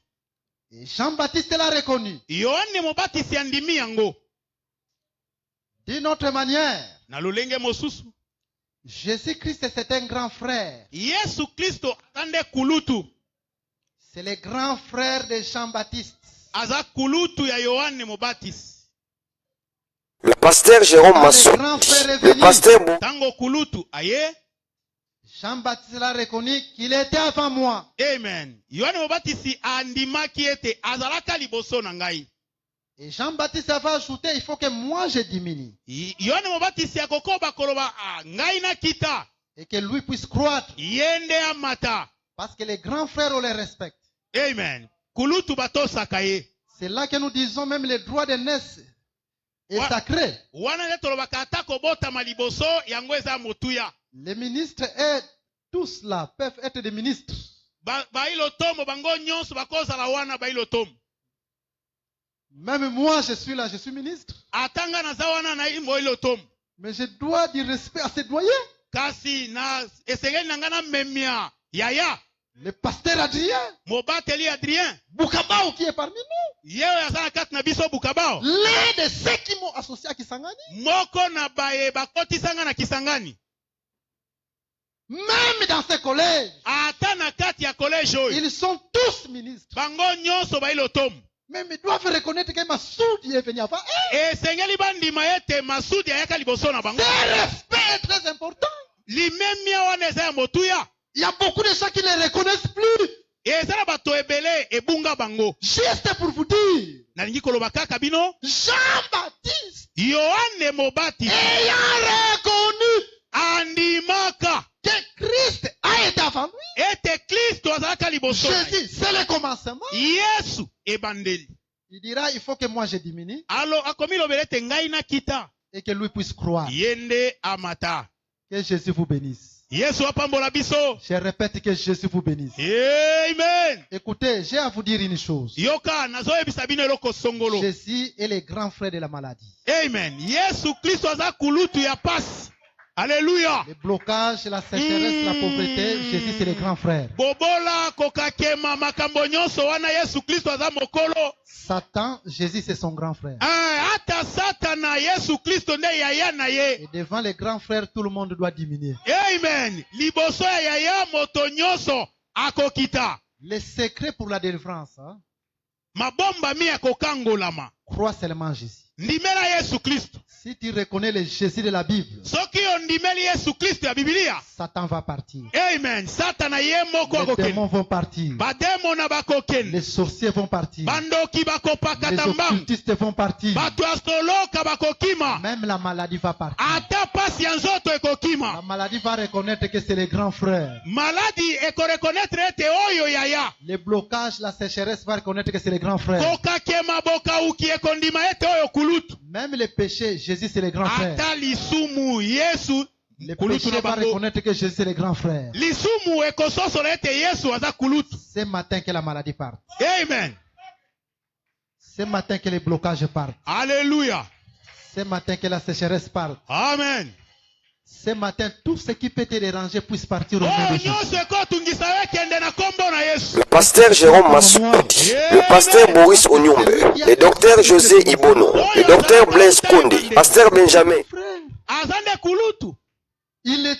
Et Jean-Baptiste l'a reconnu. Yohane mobatisi andimi yango. D'une autre manière, Na lolenge mosusu, Jésus-Christ, c'est un grand frère. Yesu Kristo atande kulutu. C'est le grand frère de Jean-Baptiste. Aza kulutu ya Yohane mobatisi. Le pasteur Jérôme Quand Massou, le grand frère est le venu, pasteur Tango kulutu aye. Jean-Baptiste l'a reconnu qu'il était avant moi. Amen. Yohane mobatisi andimaki ete azalaka liboso na ngai. Et Jean-Baptiste avait ajouté, il faut que moi je diminue. Yohane mobatisi akokoba koloba ngai na kita. Et que lui puisse croître. Yende amata. Parce que les grands frères, on les respecte. Amen. Kulutu batosaka ye. C'est là que nous disons même le droit de naissance est sacré. Wana nde tolobaka ata kobotama liboso yango eza motuya. Les ministres et tous là peuvent être des ministres. Bailotomo bango nyonso bakozala wana bailotomo. Même moi, je suis là, je suis ministre. Atanga naza wana na imbo ilotomo. Mais je dois du respect à ces doyens. Kasi na esengeli nanga na memia yaya. Le pasteur Adrien, Mobateli Adrien. Bukabao qui est parmi nous. Yeo yazana kati na biso Bukabao. L'un de ceux qui m'ont associé à Kisangani. Moko na baye bakotisanga na Kisangani. Même dans ces collèges, Ata na kati ya collège oyo. ils sont tous ministres. Bango nyonso bailotomo. Même ils doivent reconnaître que Massoudi est venu avant. Esengeli bandima ete Masudi ayaka liboso na bango. Ce respect est très important. Limemia wana eza ya motuya. Il y a beaucoup de gens qui ne les reconnaissent plus. Ezala bato ebele ebunga bango. Juste pour vous dire, Nalingi koloba kaka bino. Jean-Baptiste, Yohane Mobatisi ayant reconnu andimaka que Christ a été avant lui, ete Kristo azalaka liboso na ye. Jésus, c'est le commencement. Yesu ebandeli. Il dira, il faut que moi je diminue Alo akomi lobela ete ngai na kita. et que lui puisse croire. Yende amata. Que Jésus vous bénisse. Yesu apambola biso. Je répète que Jésus vous bénisse. Amen. Écoutez, j'ai à vous dire une chose. Yoka nazoyebisa bino eloko songolo. Jésus est le grand frère de la maladie. Amen. Yesu Kristo aza kulutu ya pasi. Alléluia. Le blocage, la sécheresse, la pauvreté, Jésus c'est le grand frère. Bobola kokakema makambo nyonso wana Yesu Kristo aza mokolo. Satan, Jésus c'est son grand frère. Ata satana Yesu Kristo nde yaya na ye. Et devant les grands frères, tout le monde doit diminuer. Amen. Liboso ya yaya moto nyonso akokita. Le secret pour la délivrance, hein, Mabomba mi akokangolama. crois seulement Jésus. Ndimela Yesu Kristo. Si tu reconnais le Jésus de la Bible, Soki ondimeli Yesu Kristo ya Biblia. Satan va partir. Amen. Satana ye moko Les akokende. démons vont partir. Bademo na bakokende. Les sorciers vont partir. Bandoki Les bakopakata mbangu. occultistes vont partir. Bato astoloka bakokima. Même la maladie va partir. Ata pasi ya nzoto La ekokima. maladie va reconnaître que c'est le grand frère. Maladi ekorekonetre ete oyo yaya. Le blocage, la sécheresse va reconnaître que c'est le grand frère. Kokakema bokauki ekondima ete oyo kulutu. Même le péché, Jésus c'est le grand frère. Ata lisumu Yesu Le kulutu péché na va bango. reconnaître que Jésus c'est le grand frère. Lisumu ekososola ete Yesu aza kulutu. Ce matin que la maladie parte. Amen. Ce matin que les blocages partent. Alléluia. Ce matin que la sécheresse parte. Amen. Ce matin, tout ce qui peut te déranger puisse partir au nom Oyo de Jésus. nyonso ekotungisa yo ekende na kombo na Yesu. Le pasteur Jérôme Massoudi, le pasteur Maurice Onyumbe, le docteur José Ibono, le docteur Blaise Kondi, pasteur Benjamin. Frère, Azande kulutu. il est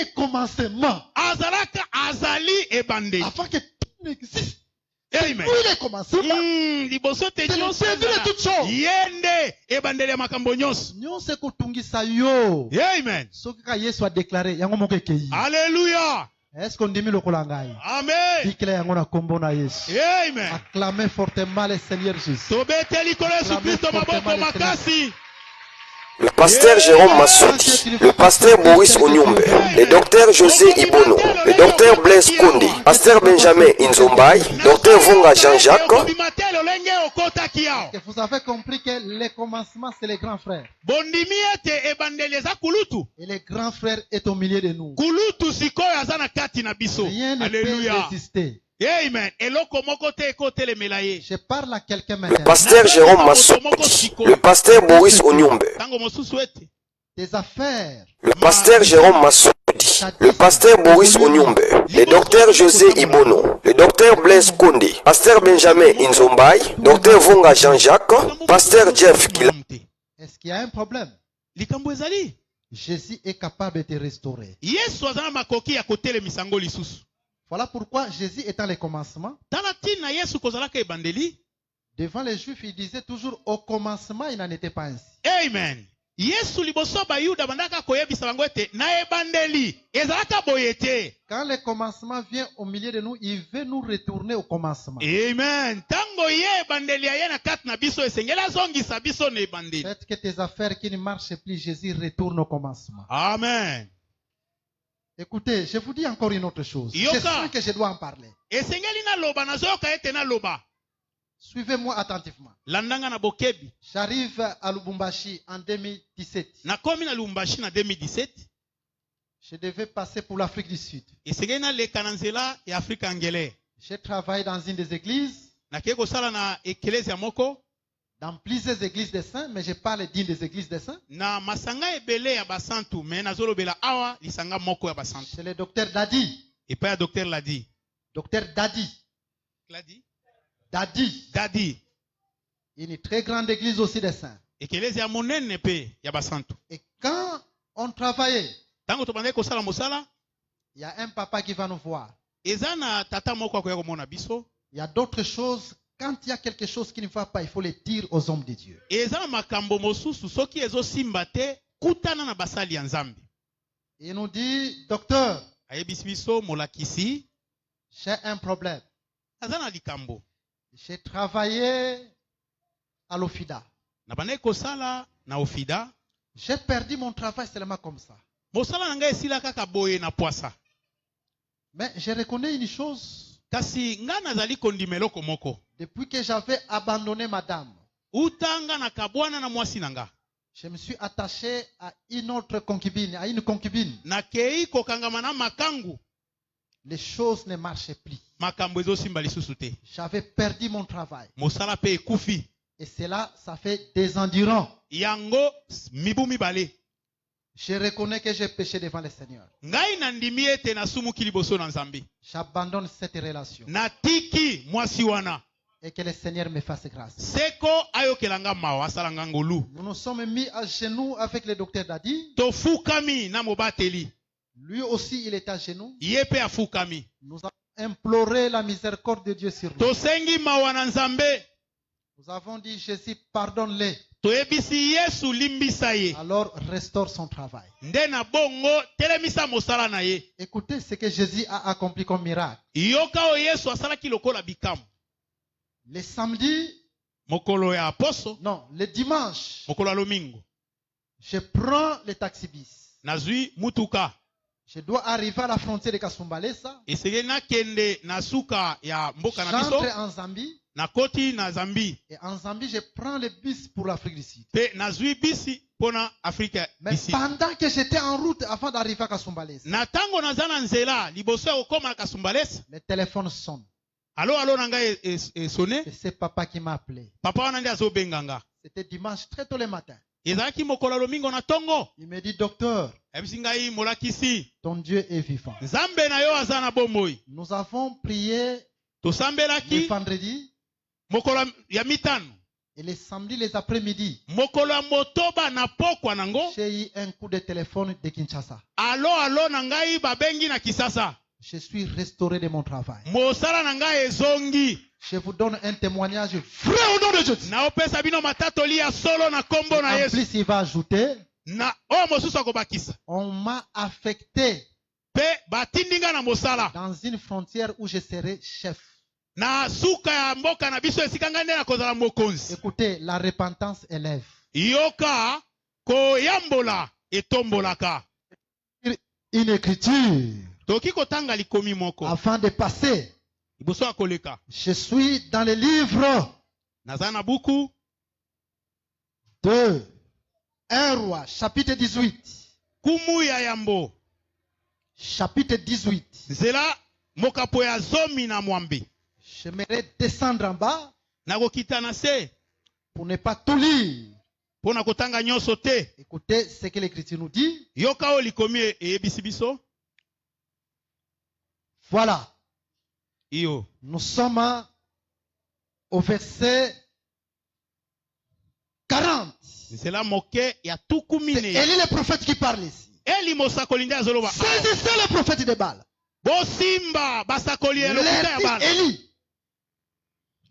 le commencement. Azalaka azali ebandeli. Avant que tout n'existe. Amen. Oui, le commencement. Liboso te C'est le nyonso début de toutes choses. yende ebandeli ya makambo nyonso. Nyonso ekotungisa yo. Amen. Soki ka Yesu a déclaré, yango moko ekei. Alléluia. Est-ce qu'on ndimi lokola ngai? Amen. Dikela yango na kombo na Yesu. Amen. Acclamez fortement le Seigneur Jésus. Tobete likolo Yesu Kristo maboko makasi. Le pasteur Jérôme Massoudi, le pasteur Maurice Onyumbe, le docteur José Ibono, le docteur Blaise Kondi, pasteur Benjamin Inzombaï, docteur Vunga Jean-Jacques. Que vous avez compris que le commencement c'est le grand frère. Bondimi ete ebandeli eza kulutu. Et le grand frère est au milieu de nous. Kulutu sikoyo aza na kati na biso. Rien ne peut Alléluia. résister. Amen. Eloko moko te ekotelemela ye. Je parle à quelqu'un Le maintenant. pasteur Jérôme Massoudi, le pasteur Boris Onyumbe, Tango mosusu ete. Tes affaires, le pasteur Jérôme Massoudi, le pasteur Boris Onyumbe, le docteur José Ibono, le docteur Blaise Kondi, pasteur Benjamin Inzombai, docteur Vunga Jean-Jacques, pasteur Jeff Kila. est-ce qu'il y a un problème? Likambo ezali. Jésus est capable de te restaurer. Yesu azana makoki ya kotelemisa yango lisusu. Voilà pourquoi Jésus étant le commencement, Tala ntina Yesu kozalaka ebandeli. devant les Juifs, il disait toujours au commencement, il n'en était pas ainsi. Amen. Yesu liboso bayuda bandaka koyebisa bango ete na ebandeli ezalaka boye te. Quand le commencement vient au milieu de nous, il veut nous retourner au commencement. Amen. Tango ye ebandeli aye na kati na biso esengeli azongisa biso na ebandeli. Faites que tes affaires qui ne marchent plus, Jésus retourne au commencement. Amen. Écoutez, je vous dis encore une autre chose. Yoka. Je sens que je dois en parler. Esengeli na loba nazoyoka ete na loba. Suivez-moi attentivement. Landanga na bokebi. J'arrive à Lubumbashi en 2017. Nakomi na Lubumbashi na 2017. Je devais passer pour l'Afrique du Sud. Esengeli na leka na nzela ya Afrika ngele. J'ai travaillé dans une des églises, Nakei kosala na ekelezia moko. dans plusieurs églises des saints, mais je parle d'une des églises des saints. Na masanga ebele ya basantu me nazolobela awa lisanga moko ya basantu. Chez le docteur Dadi. Epai ya docteur Ladi. Docteur Dadi. Ladi? Dadi. Dadi. Une très grande église aussi des saints. Ekelezia monene pe ya basantu. Et quand on travaillait, Tango tobandaki kosala mosala, il y a un papa qui va nous voir. eza na tata moko akoya komona biso. Il y a d'autres choses. Quand il y a quelque chose qui ne va pas, il faut le dire aux hommes de Dieu. Eza na makambo mosusu soki ezosimba te kutana na basali ya Nzambe. Il nous dit, docteur, Ayebisi biso molakisi j'ai un problème. aza na likambo. J'ai travaillé à l'Ofida. Na bandaki kosala na ofida. J'ai perdu mon travail seulement comme ça. Mosala na ngai esila kaka boye na poasa. Mais je reconnais une chose. Kasi nga nazali kondima eloko moko. Depuis que j'avais abandonné madame, Utanga na kabwana na mwasi na nga. je me suis attaché à une autre concubine, à une concubine. Nakei kokangama na makangu. Les choses ne marchaient plus. Makambo ezosimba lisusu te. J'avais perdu mon travail. Mosala pe ekufi. Et cela, ça fait des ans durant. Yango mibu mibale. Je reconnais que j'ai péché devant le Seigneur. Ngai nandimi ete nasumuki liboso na Nzambe. J'abandonne cette relation. Natiki mwasi wana. Et que le Seigneur me fasse grâce. Seko ayokelanga mawa asalanga ngolu. Nous nous sommes mis à genoux avec le docteur Dadi. Tofukami na mobateli. Lui aussi, il est à genoux. Yepe afukami. Nous avons imploré la miséricorde de Dieu sur lui. Tosengi mawa na Nzambe. Nous avons dit, Jésus, pardonne-le. Toyebisi Yesu limbisa ye. Alors, restaure son travail. Nde na bongo telemisa mosala na ye. Écoutez ce que Jésus a accompli comme miracle. Yoka o Yesu asalaki lokola bikamu. Le samedi, Mokolo ya poso. non, le dimanche, Mokolo ya lomingo. je prends le taxi-bis. Nazwi mutuka. Je dois arriver à la frontière de Kasumbalesa. Esege nakende na suka ya mboka na biso. J'entre en Zambie. Nakoti na Zambie. Et en Zambie, je prends le bus pour l'Afrique du Sud. Pe nazwi bisi pona Afrika Mais bisi. pendant que j'étais en route avant d'arriver à Kasumbalesa, Na tango naza na nzela liboso ya kokoma na Kasumbalesa. le téléphone sonne. Allo na ngai sonné. Et c'est papa qui m'a appelé. Papa wana ndi azobenganga. C'était dimanche très tôt le matin. Ezalaki mokolo ya lomingo na tongo. Il me dit, docteur, Ebisi ngai molakisi. ton Dieu est vivant. Nzambe na yo aza na bomoi. Nous avons prié le Tosambelaki vendredi mokolo ya mitano. et le samedi, les après-midi. Mokolo ya motoba na pokwa nango. J'ai eu un coup de téléphone de Kinshasa. Allo na ngai babengi na Kisasa. Je suis restauré de mon travail. Mosala na ngai ezongi. Je vous donne un témoignage vrai au nom de Jésus. Na opesa bino matatoli ya solo na kombo na En Yesu. plus, il va ajouter, Na mosusu akobakisa. on m'a affecté Pe batindinga na mosala. dans une frontière où je serai chef. Na suka ya mboka na biso esika ngai nde nakozala mokonzi. Écoutez, la repentance élève. Yoka koyambola etombolaka. Une écriture. Toki kotanga likomi moko. Avant de passer, Liboso ya koleka. je suis dans le livre Naza na buku de 1 roi, chapitre 18. kumu ya yambo. Chapitre 18. Nzela mokapo ya zomi na mwambi. J'aimerais descendre en bas Nakokita na se pour ne pas tout lire. pona kotanga nyonso te. Écoutez ce que l'Écriture nous dit. Yoka o likomi eyebisi biso. Voilà. Iyo. Nous sommes au verset 40. C'est la moke ya tuku C'est mine. Élie le prophète qui parle ici. Eli mosakoli nde azoloba. Saisissez le prophète de Baal. Bosimba basakoli ya lokuta ya Leur bala. dit Élie.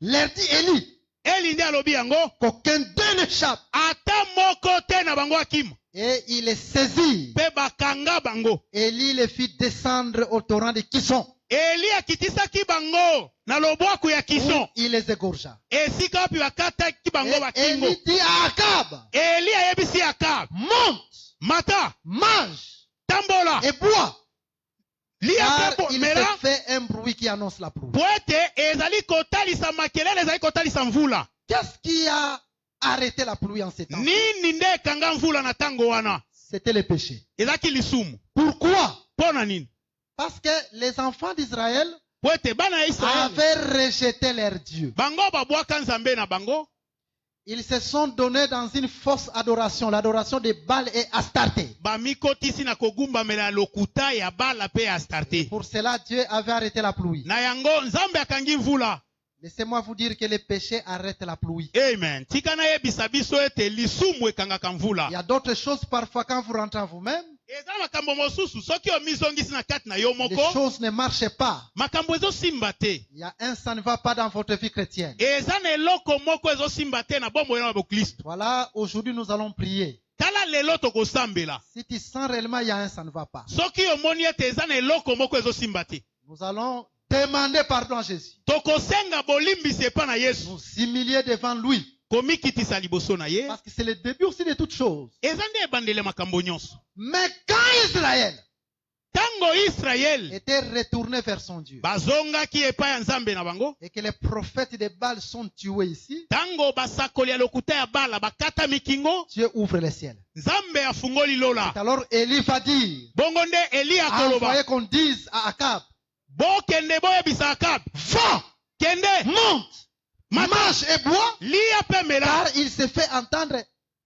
Leur dit Élie. Eli nde alobi yango. Qu'aucun d'eux n'échappe. Ata moko te na bango akima. Et il les saisit. Pe bakanga bango. Élie les fit descendre au torrent de Kison. Eli akitisaki bango na lobwaku ya Où Kison. il les égorgea. Esika wapi bakataki bango Et bakingo. Élie dit à Akab, Eli ayebisi Akab. monte, Mata, mange tambola, et bois. lia Car pe il mela. se fait un bruit qui annonce la pluie. Poete ezali kotalisa makelele ezali kotalisa mvula. Qu'est-ce qui a arrêté la pluie en ces temps? Nini nde ekanga mvula na tango wana? C'était le péché. Ezaki lisumu. Pourquoi? Pona nini? Parce que les enfants d'Israël Poete bana ya Israeli avaient rejeté leur Dieu. bango babwaka nzambe na bango. Ils se sont donnés dans une fausse adoration, l'adoration de Baal et Astarté. Bamikotisi na kogumbamela lokuta ya Bala pe ya Astarte. Pour cela, Dieu avait arrêté la pluie. Na yango nzambe akangi mvula. Laissez-moi vous dire que le péché arrête la pluie. Amen. Tika na yebisa biso ete lisumu ekangaka mvula. Il y a d'autres choses parfois quand vous rentrez en vous-même, Eza makambo mosusu soki omizongisi na kati na yo les moko choses ne marchent pas. makambo ezosimba te. Il y a un ça ne va pas dans votre vie chrétienne. Eza na eloko moko ezosimba te na bomoi na boklisto. Voilà, aujourd'hui nous allons prier. Tala lelo tokosambela. Si tu sens réellement il y a un ça ne va pas, Soki omoni ete eza na eloko moko ezosimba te. nous allons demander pardon à Jésus. Tokosenga bolimbisi epa na Yesu. Nous humilier devant lui. Komikitisa liboso na ye. Parce que c'est le début aussi de toutes choses. Eza nde ebandele makambo nyonso. Mais quand Israël Tango Israel était retourné vers son Dieu bazongaki epa ya nzambe na bango. et que les prophètes de Baal sont tués ici, Tango basakoli ya lokuta ya Bala bakata mikingo. Dieu ouvre le ciel. Nzambe afungoli lola. Alors Élie va dire, Bongo nde Eli akoloba. envoyez qu'on dise à Akab, Bokende boyebisa Akab. va, Kende. monte, marche et bois, Lia pe mela. car il se fait entendre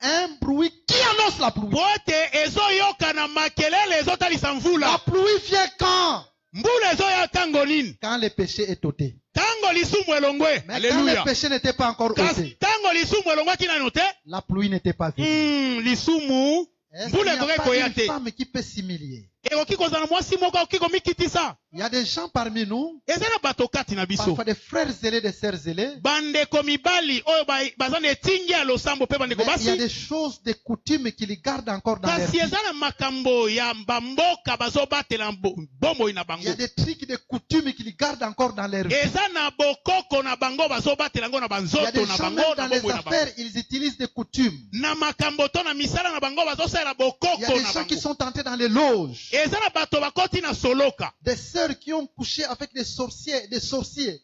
un bruit qui annonce la pluie. Pote ezoyoka na makelele ezotalisa La mvula. pluie vient quand? Mbula ezoya tango nini? Quand le péché est ôté. Tango lisumu elongwe. Mais quand le Alléluia. péché n'était pas encore Kasi ôté, tango lisumu elongwaki nano te? la pluie n'était pas venue. Lisumu. Est-ce Mbula qu'il n'y a ekoki pas koya une te. femme qui peut s'humilier? Ekoki kozala mwasi moko akoki komikitisa. Il y a des gens parmi nous, Eza na bato kati na biso. parfois des frères zélés, des sœurs zélés, Bandeko mibali oyo baza na etingi ya losambo pe bandeko mais il y a basi. des choses, des coutumes qu'ils gardent encore dans leur Kasi vie. eza na makambo ya bamboka bazobatela bomoi na Il y a bango. des trucs, des coutumes qu'ils gardent encore dans leur vie. Eza na bokoko na bango bazobatela ngo na Il y a des banzoto na gens, bango même na dans les bomoi na bango. affaires, ils utilisent des coutumes. Na makambo to na misala na bango bazosalela Il y a bokoko des na gens qui bango. sont entrés dans les loges. Eza na bato bakoti na soloka. Des sœurs qui ont couché avec des sorciers, avec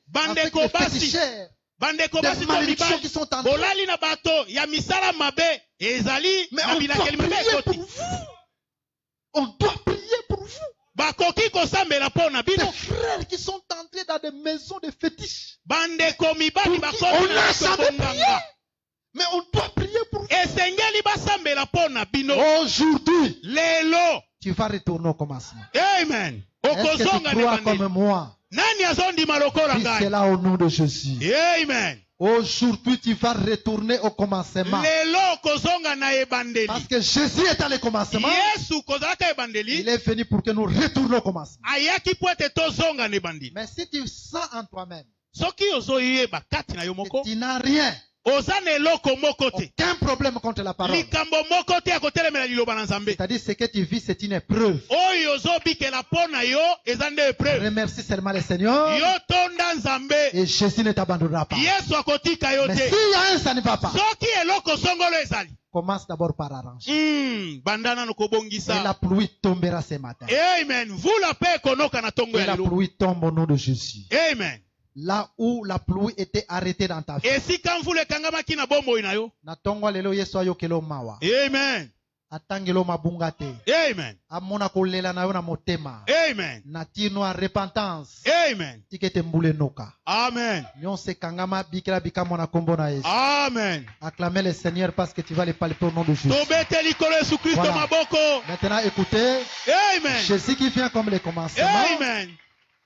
Bandeko des basi. féticheurs. Bandeko Des basi to malédictions mibali. qui sont entrées. Bolali na bato ya misala mabe ezali Mais na on doit bilakeli mabe prier pour ekoti. vous. On doit prier pour vous. Bakoki kosambela mpo na Des bino. frères qui sont entrés dans des maisons de fétiches. Bandeko mibali Pour qui bakoti on na n'a jamais bonganga. prié. Mais on doit prier pour vous. Esengeli basambela mpo na bino. Aujourd'hui, Lelo. tu vas retourner au commencement. Amen. Est-ce que tu Okozonga crois ne bandeli. comme moi? Nani azondima lokola Dis ngai? cela au nom de Jésus. Amen. Aujourd'hui, tu vas retourner au commencement. Lelo okozonga na ebandeli. Parce que Jésus est à le commencement. Yesu kozalaka Il ebandeli. est venu pour que nous retournions au commencement. Ayaki po ete tozonga na ebandeli. Mais si tu sens en toi-même Soki ozoyeba kati na yo que moko. tu n'as rien, Oza na eloko moko te. aucun problème contre la parole, Likambo moko te ya kotelemela liloba na Nzambe. c'est-à-dire ce que tu vis, c'est une épreuve. Oyo ozobikela mpo na yo eza nde épreuve. Remercie seulement le Seigneur Yo tonda Nzambe. et Jésus ne t'abandonnera pas. Yesu akotika yo Mais te. s'il y a un, ça ne va pas. Soki eloko songolo ezali. Commence d'abord par arranger. Bandana no Et kobongisa. la pluie tombera ce matin. Amen. Vula pe konoka na tongo Et ya la lelo. pluie tombe au nom de Jésus. Amen. Là où la pluie était arrêtée dans ta vie. Esika mvula ekangamaki na bomoi na yo. Na tongo lelo Yesu ayokelo mawa. Amen. atangelo mabunga te. Amen. Amona kolela na yo na motema. Amen. Natino a repentance. Amen. Tikete mbule noka. Amen. Nyonse kangama bikela bikamo na kombo na Yesu. Amen. Acclamez le Seigneur parce que tu vas les palper au nom de Jésus. Tobete likolo Yesu Kristo Voilà. maboko. Maintenant écoutez, Amen. Jésus qui vient comme les commencements. Amen.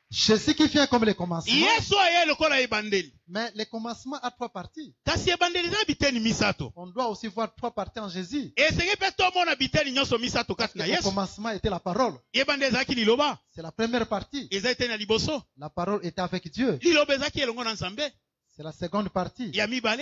Jésus qui vient comme les commencements. Yesu aye lokola ebandeli. Mais les commencements a trois parties. Kasi ebandeli za biteni misato. On doit aussi voir trois parties en Jésus. Esenge pe tomona biteni nyonso misato Parce kasi que na au Yesu. commencement était la parole. Ebandeli ezalaki liloba. C'est la première partie. Eza eteni na liboso. La parole était avec Dieu. Liloba ezalaki elongo na Nzambe. C'est la seconde partie. Ya mibale.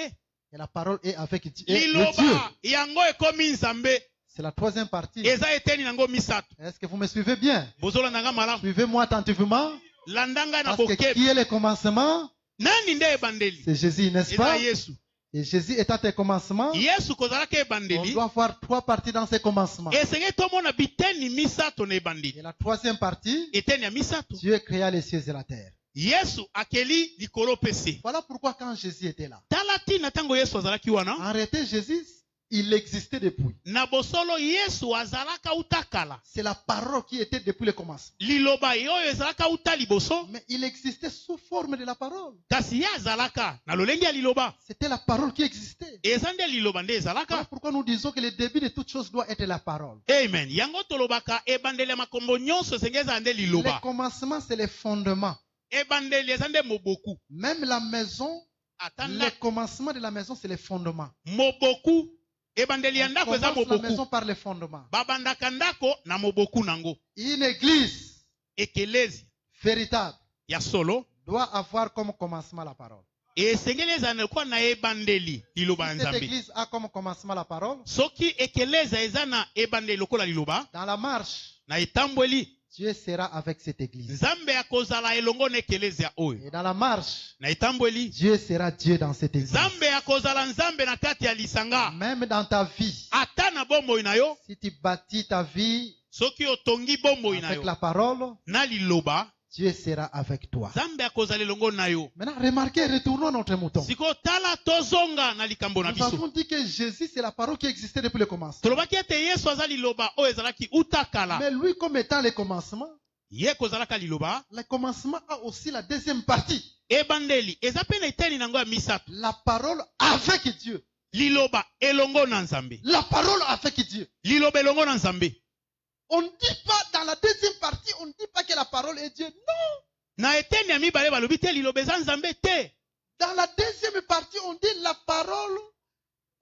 Et la parole est avec Dieu. Et le Dieu. Liloba yango ekomi Nzambe. C'est la troisième partie. Eza eteni nango misato. Est-ce que vous me suivez bien? Bozolandanga malamu. Suivez-moi attentivement. Landanga na Parce que bokebi. qui est le commencement? Nani nde ebandeli? C'est Jésus, n'est-ce Eza pas? Yesu. Et Jésus étant un commencement, Yesu kozalaka on ebandeli. doit voir trois parties dans ces commencements. Esenge tomona biteni misato na Et ebandeli. la troisième partie, Eteni ya misato. Dieu créa les cieux et la terre. Yesu akeli likolo pese. Voilà pourquoi quand Jésus était là, Tala tina tango Yesu azalaki wana. en réalité, Jésus, il existait depuis. Na bosolo Yesu azalaka utakala. C'est la parole qui était depuis le commencement. Liloba oyo ezalaka uta liboso. Mais il existait sous forme de la parole. Kasi ye azalaka na lolenge ya liloba. C'était la parole qui existait. Eza nde liloba nde Voilà ezalaka. pourquoi nous disons que le début de toute chose doit être la parole. Amen. Yango tolobaka ebandeli ya makombo nyonso esenge eza nde Le liloba. commencement, c'est le fondement. Ebandeli eza nde moboku. Même la maison, Atanda le commencement de la maison, c'est le fondement. moboku. Ebandeli ya On ndako eza commence la maison moboku. par le fondement. Babandaka ndako na moboku nango. Une église Ekelezi véritable ya solo. doit avoir comme commencement la parole. Esengeli eza nelikuwa na ebandeli liloba ya Si cette Nzambe. église a comme commencement la parole, Soki ekeleza eza na ebandeli lokola liloba. dans la marche, Na etambweli. Dieu sera avec cette église. Nzambe akozala elongo na ekelezia oyo. Et dans la marche, Na etambweli. Dieu sera Dieu dans cette église. Nzambe akozala Nzambe na kati ya lisanga. Même dans ta vie, Ata na bomoi na yo. si tu bâtis ta vie Soki otongi bomoi na avec yo. la parole, Na liloba. Dieu sera avec toi. Nzambe akozala elongo na yo. Maintenant, remarquez, retournons à notre mouton. Siko tala tozonga na likambo na Nous avons biso. dit que Jésus, c'est la parole qui existait depuis le commencement. Tolobaki ete Yesu aza liloba oyo ezalaki utakala. Mais lui, comme étant le commencement, Ye kozalaka liloba. le commencement a aussi la deuxième partie. Ebandeli eza pe na eteni nango ya misato. La parole avec Dieu. Liloba elongo na Nzambe. La parole avec Dieu. Liloba elongo na Nzambe. On ne dit pas, dans la deuxième partie, on ne dit pas que la parole est Dieu. Non. Na eteni ya mibale balobi te liloba eza Nzambe te. Dans la deuxième partie, on dit la parole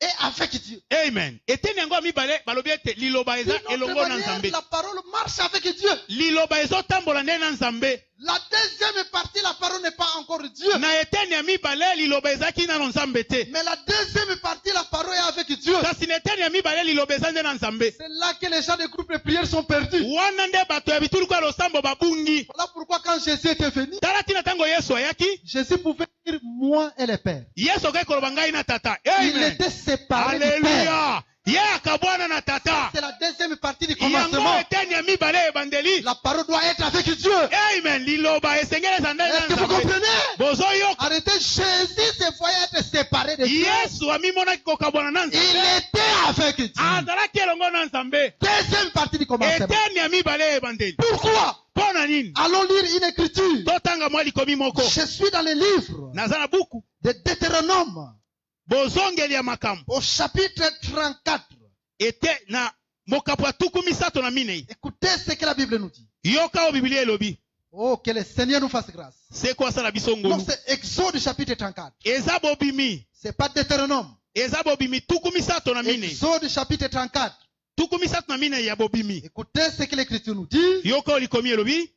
est avec Dieu. Amen. Eteni yango ya mibale balobi ete liloba eza D'une autre elongo na manière, Nzambe. la parole marche avec Dieu. Liloba ezotambola nde na Nzambe. La deuxième partie, la parole n'est pas encore Dieu. Na eteni ya mibale liloba ezaki nano Nzambe te. Mais la deuxième partie, la parole est avec Dieu. Kasi na eteni ya mibale liloba eza nde na Nzambe. C'est là que les gens des groupes de prière sont perdus. Wana nde bato ya bituluku ya losambo babungi. Voilà pourquoi quand Jésus était venu, Tala tina tango Yesu ayaki. Jésus pouvait dire moi et le Père. Yesu okai koloba ngai na tata. Il Amen. était séparé du Père. Alléluia. Ye akabwana na tata. C'est la deuxième partie du Yango commencement. eteni ya mibale ebandeli. La parole doit être avec Dieu. Amen. Liloba esengeli eza nde Est-ce que na vous Nzambe. comprenez? Bozoyoka. Arrêtez, Jésus se voyait être séparé de Dieu. Yesu amimonaki kokabwana na Il Nzambe. était avec Dieu. Azalaki elongo na Nzambe. Deuxième partie du commencement. Eteni ya mibale ebandeli. Pourquoi? Mpo na nini? Allons lire une écriture. Totanga mwa likomi moko. Je suis dans le livre Naza na buku. de Deutéronome Bozongeli ya makambo. au chapitre 34. Ete na mokapo ya tuku misato na minei. Écoutez ce que la Bible nous dit. Yoka o Biblia elobi. Oh, que le Seigneur nous fasse grâce. Seko asala biso Non, ngolu. c'est Exode chapitre 34. Eza bobimi. C'est pas Deutéronome. Eza bobimi tuku misato na minei. Exode chapitre 34. Tuku misato na minei ya bobimi. Écoutez ce que l'Écriture nous dit. Yoka o likomi elobi.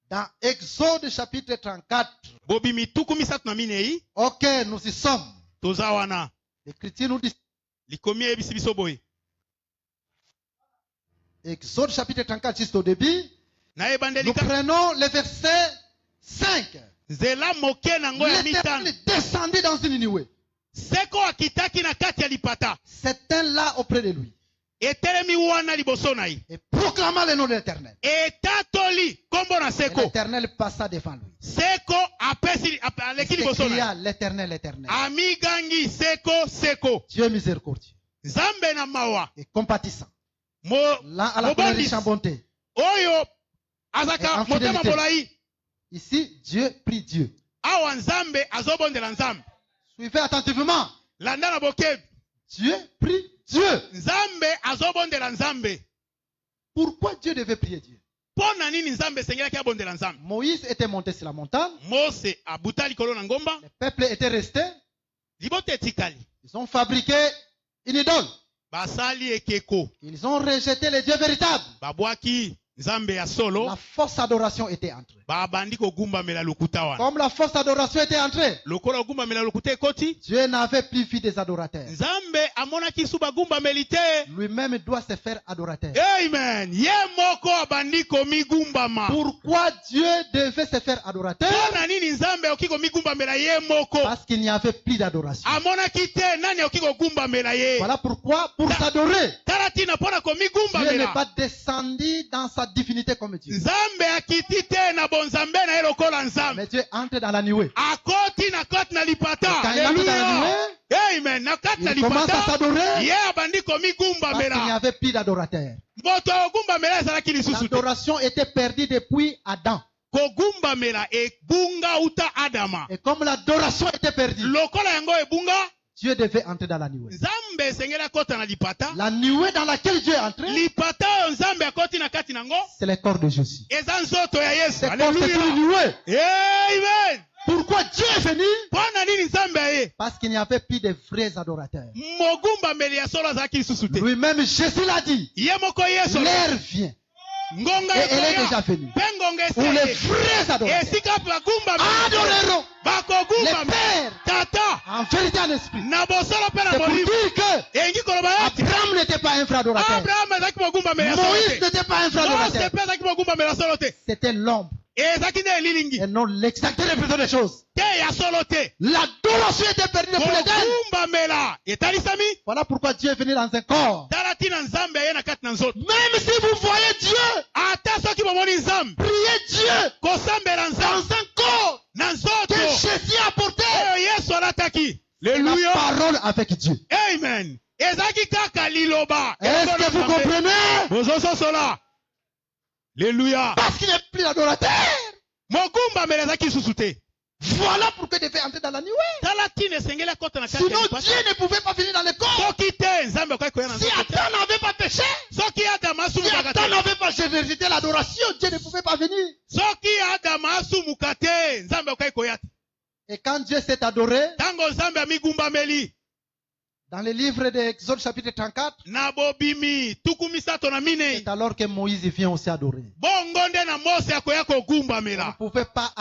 Dans Exode chapitre 34. Bobimi tuku misato na minei. Ok, nous y sommes. Toza wana. L'Écriture nous dit. Likomi ebisi biso boye. Exode chapitre 34, juste au début. Na ebandeli Nous prenons le verset 5. Zela moke nango ya mitano. L'Éternel descendit dans une nuée. Seko akitaki na kati ya lipata. C'était là auprès de lui. Etelemi wana liboso na ye. Et proclama le nom de l'Éternel. Etatoli kombo na Et Seko. l'Éternel passa devant lui. Seko aleki liboso na ye. S'écria l'Éternel, l'Éternel. Amigangi Seko Seko. Dieu miséricordieux Nzambe na mawa. et compatissant, L'un à la colère riche en bonté. oyo Et azaka en motema fidélité. molai Ici, Dieu prie Dieu. awa nzambe azobondela nzambe Suivez attentivement. landa na bokebi Dieu prie Dieu. nzambe azobondela nzambe Pourquoi Dieu devait prier Dieu? mpo na nini nzambe esengelaki abondela nzambe Moïse était monté sur la montagne. mose abuta likolo na ngomba Le peuple était resté. libota etikali Ils ont fabriqué une idole. basali ekeko Ils ont rejeté le Dieu véritable. babwaki nzambe ya solo La fausse adoration était entrée. babandi kogumbamela lokuta wana Comme la fausse adoration était entrée, lokola kogumbamela lokuta ekoti Dieu n'avait plus vu des adorateurs. nzambe amonaki su bagumbameli te Lui-même doit se faire adorateur. amen ye moko abandi komigumbama Pourquoi Dieu devait se faire adorateur? mpo na nini nzambe akoki komigumbamela ye moko Parce qu'il n'y avait plus d'adoration. amonaki te nani akoki kogumbamela ye Voilà pourquoi, pour s'adorer, tala tina mpo na Dieu n'est komigumbamela pas descendu dans sa divinité comme Dieu. nzambe akiti te na bonzambe na ye lokola nzambe Mais Dieu entre dans la nuée. akoti na kati na lipata Et quand il entre dans la Alléluia. nuée, amen na kati na il commence à lipata s'adorer ye abandi parce qu'il n'y komigumbamela avait plus d'adorateurs. moto ogumbamela ezalaki lisusu te L'adoration était perdue depuis Adam. kogumbamela ebunga uta adama Et comme l'adoration était perdue, lokola yango ebunga Dieu devait entrer dans la nuée. nzambe esengeli akota na lipata La nuée dans laquelle Dieu est entré, lipata oyo nzambe akoti na kati nango c'est le corps de Jésus. eza nzoto ya yesu C'est comme c'est une Alléluia. nuée. amen Pourquoi Dieu est venu? mpo na nini nzambe aye Parce qu'il n'y avait plus de vrais adorateurs. mogumbameli ya solo azalaki lisusu te Lui-même, Jésus l'a dit. ye moko yesu L'heure vient. ngonga Et elle est déjà ekoya venue. mpe ngonga Où les eseye vrais adorateurs esika mpe bagumbameli adoreront le bakogumbamela Père tata en vérité en esprit. na bosolo mpe na C'est pour molimo dire que engi koloba ete Abraham n'était pas un frère adorateur. abraham azalaki mogumbamela solo Moïse te n'était pas un frère mose adorateur. mpe azalaki mogumbamela solo te C'était l'ombre ezalaki nde elilingi et non l'exacte représentation des choses. te ya solo te L'adoration était perdue depuis l'Éden. kogumbamela etalisami Voilà pourquoi Dieu est venu dans un corps. tala ntina nzambe aye na kati na nzoto Même si vous voyez Dieu, ata soki bomoni nzambe priez Dieu kosambela dans nzambe un corps na que nzoto Jésus a porté. oyo yesu alataki La leluya parole avec Dieu. amen ezalaki kaka liloba Est-ce que vous comprenez? bozososola leluya Parce qu'il n'y a plus d'adorateur. mogumbamela ezalaki lisusu te Voilà pourquoi il devait entrer dans la nuée. tala ntina esengeli akota na kati ya Sinon, lipata. Dieu ne pouvait pas venir dans le corps. soki te nzambe akoki koya na Si nzoto te Adam n'avait pas péché, soki adama si asumukaka Adam te n'avait pas rejeté l'adoration, Dieu ne pouvait pas venir. soki adama asumuka te nzambe akoki koya te Et quand Dieu s'est adoré, ntango nzambe amigumbameli dans le livre d'Exode chapitre 34, na bobimi tuku misato na minei c'est alors que Moïse vient aussi adorer. bongo nde na mose akoya On ne kogumbamela pouvait pas,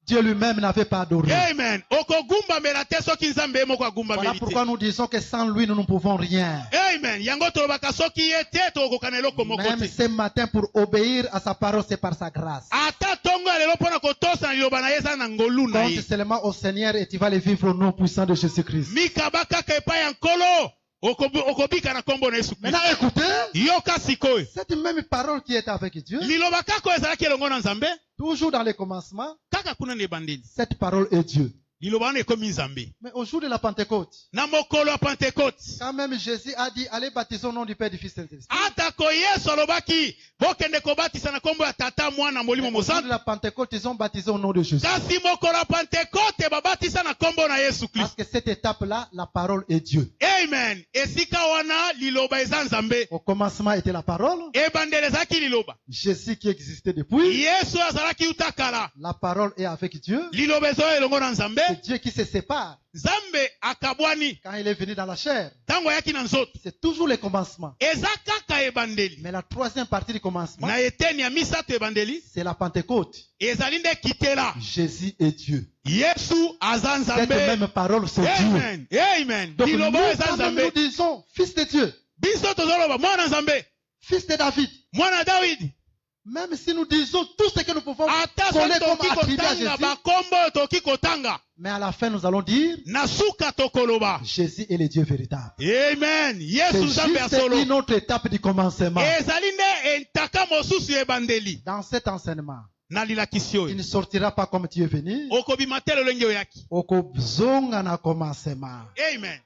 Dieu lui-même n'avait pas adoré. amen okogumbamela te soki nzambe ye moko Voilà agumbameli te pourquoi nous disons que sans lui, nous ne pouvons rien. amen yango tolobaka soki ye te tokokoka na eloko moko Même te ce matin, pour obéir à sa parole, c'est par sa grâce. ata ntongo ya lelo mpo na kotosa na liloba na ye eza na ngolu na Compte ye seulement au Seigneur et tu vas le vivre au nom puissant de Jésus-Christ. mikaba kaka epai ya nkolo okobika na nkombo na yesu kristo Maintenant, écoutez, yoka sikoyo cette même parole qui était avec Dieu, liloba kaka oyo ezalaki elongo na nzambe toujours dans les commencements, kaka kuna na ebandeli cette parole est Dieu. liloba wana ekomi nzambe Mais au jour de la Pentecôte, na mokolo ya pentekote quand même Jésus a dit, allez baptiser au nom du Père, du Fils et de l'Esprit. atako yesu alobaki bokende kobatisa na nkombo ya tata mwana molimo Au jour de mosantu la Pentecôte, ils ont baptisé au nom de Jésus. kasi mokolo ya pentekote babatisa na nkombo na yesu Parce kristo que cette étape-là, la parole est Dieu. amen esika wana liloba eza nzambe Au commencement était la parole, ebandeli ezalaki liloba Jésus qui existait depuis. yesu oyo azalaki uta kala La parole est avec Dieu. liloba ezoyo elongo na nzambe C'est Dieu qui se sépare nzambe akabwani quand il est venu dans la chair. ntango ayaki na nzoto C'est toujours le commencement. eza kaka ebandeli Mais la troisième partie du commencement, na eteni ya misato ebandeli c'est la Pentecôte. ezali nde kitela Jésus est Dieu. yesu aza Cette nzambe même parole, c'est Dieu. amen amen Donc nous, liloba oyo eza quand même, nous nzambe disons, fils de Dieu, biso tozoloba mwana nzambe fils de David. mwana dawidi Même si nous disons tout ce que nous pouvons ata coller soki comme tokoki attribut à kotanga Jésus, bakombo oyo tokoki kotanga mais à la fin, nous allons dire, na suka tokoloba Jésus est le Dieu véritable. amen yesu C'est nzambe ya juste solo une autre étape du commencement. ezali nde entaka mosusu ebandeli Dans cet enseignement, na lilakisi tu oyo ne sortiras pas comme tu es venu. okobima te lolenge oyaki Okozonga na commencement. amen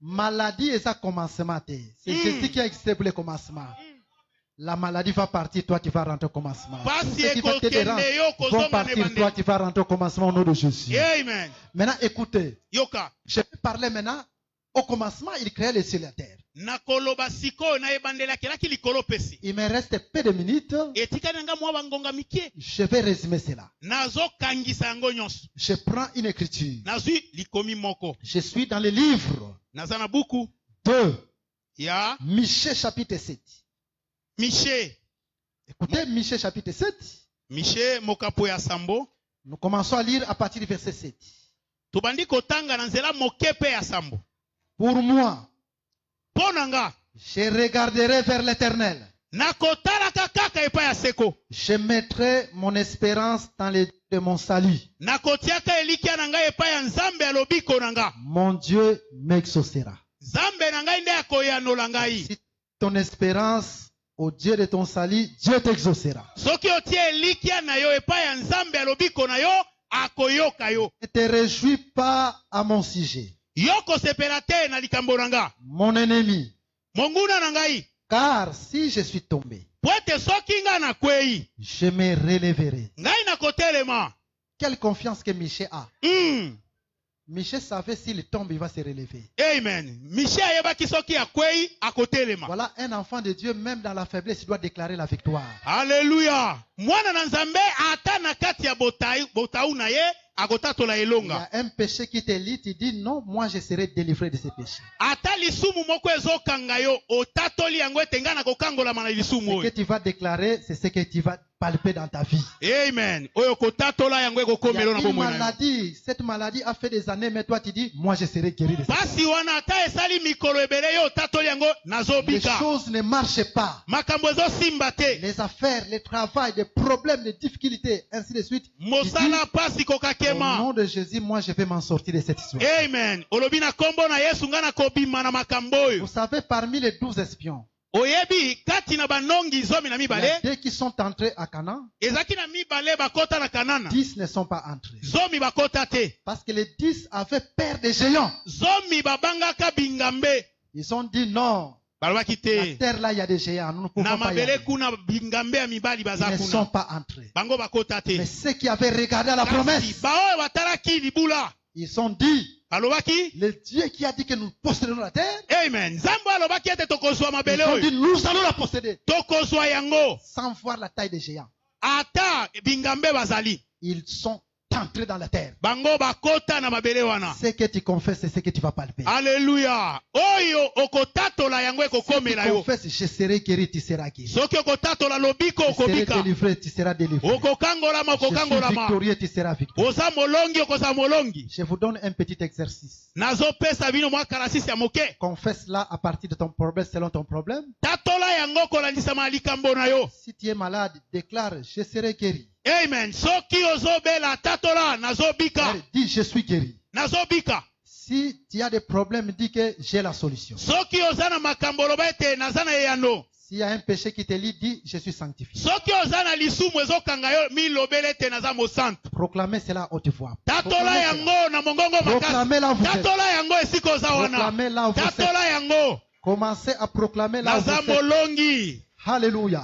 Maladie et ça commencement. C'est Jésus qui a existé pour le commencement. La maladie va partir, toi tu vas rentrer au commencement. Pasi Tout ce qui va te déranger vont partir, toi tu vas rentrer au commencement au nom de Jésus. Amen. Maintenant écoutez, Yoka. je vais parler maintenant. Au commencement, il créait les cieux et la terre. Nakoloba siko na ebandela kelaki likolo pesi. Il me reste peu de minutes. Etika nanga mwa bangonga mikie. Je vais résumer cela. Nazo kangisa yango nyonso. Je prends une écriture. Nazwi likomi moko. Je suis dans le livre Nazana buku. 2. Ya Michée chapitre 7. Michée. Écoutez, Michée chapitre 7. Michée mokapo ya sambo. Nous commençons à lire à partir du verset 7. Tubandi kotanga na nzela mokepe ya sambo. Pour moi, Ponanga. je regarderai vers l'Éternel. Nakotala kaka epa ya seko. Je mettrai mon espérance dans les dieux de mon salut. Nakotiaka elikia nanga epa ya nzambe ya lobiko nanga. Mon Dieu m'exaucera. Nzambe nanga nde akoyanola ngai. Si ton espérance au Dieu de ton salut, Dieu t'exaucera. Soki otie elikia na yo epa ya nzambe ya lobiko na yo akoyoka yo. Ne te réjouis pas à mon sujet, Yoko sepela te na likambo nanga. mon ennemi, Monguna na ngai. car si je suis tombé, Pwete soki nga na kwei. je me relèverai. Ngai na kotelema. Quelle confiance que Michée a. Michée savait s'il tombe, il va se relever. Amen. Michée ayebaki soki ya kwei akotelema. Voilà un enfant de Dieu, même dans la faiblesse, il doit déclarer la victoire. Alléluia. Mwana na nzambe ata na kati ya botau na ye akotatola Il y elonga. a un péché qui te lie, tu dis non, moi je serai délivré de ce péché. Ata lisumu moko ezokanga yo otatoli yango ete nga na kokangolama na lisumu Ce que oyo. tu vas déclarer, c'est ce que tu vas palper dans ta vie. Amen. Oyo kotatola yango Il y a ekokomelo na une bomoi na yo. maladie, cette maladie a fait des années, mais toi tu dis, moi je serai guéri de ça. Pasi wana ata esali mikolo ebele yo otatoli yango Les nazobika. choses ne marchent pas. Makambo ezosimba te. Les affaires, le travail, les problèmes, les difficultés, ainsi de suite. Tu dis, Mosala pasi au kokakema. nom de Jésus, moi je vais m'en sortir de cette histoire. Amen. Olobi na kombo na Yesu nga na kobima na makambo Vous oyo. savez, parmi les 12 espions, Oyebi kati na banongi zomi na il y a mibale. 2 qui sont entrés à Canaan, Ezaki na mibale bakota na Kanana. 10 ne sont pas entrés. Zomi bakota te. Parce que les 10 avaient peur des géants. Zomi babangaka bingambe. Ils ont dit non, Balobaki la te. terre là il y a des géants, nous ne pouvons Na pas y mabele aller. kuna bingambe ya mibali Ils baza ne sont kuna. pas entrés. Bango bakota te. Mais ceux qui avaient regardé à la promesse, Kasi baoyo batalaki libula. ils ont dit, Balobaki. le Dieu qui a dit que nous posséderons la terre, Amen. Nzambe alobaki ete tokozwa ils mabele ont oyo. dit nous allons la posséder Tokozwa yango. sans voir la taille des géants. Ata bingambe bazali. Ils sont entrés dans la terre. Bango bakota na mabele wana. Ce que tu confesses, c'est ce que tu vas palper. Alléluia. Oyo okotatola yango Si tu ekokomela yo. confesses, je serai guéri, tu seras guéri. Soki okotatola lobiko Je serai okobika. délivré, tu seras délivré. Okokangolama Je suis okokangolama. victorieux, tu seras victorieux. Oza molongi okoza molongi. Je vous donne un petit exercice. Nazopesa bino mwa kalasisi ya moke. Confesse là à partir de ton problème, selon ton problème. Tatola yango kolandisama likambo na yo. Si tu es malade, déclare, je serai guéri. Amen. Soki ozobela tatola nazobika. Dis, je suis guéri. Nazobika. Si tu as des problèmes, dis que j'ai la solution. Soki oza na makambo loba ete naza na eyano. S'il y a un péché qui te lie, dis, je suis sanctifié. Soki oza na lisumu ezokanga yo milobele ete naza mosantu. Proclamez cela à haute voix. Tatola yango na mongongo makasi. Proclamez là où vous êtes. Tatola yango esika oza wana. Proclamez là où vous êtes. Tatola yango. Commencez à proclamer là où Naza vous êtes. molongi. Alléluia.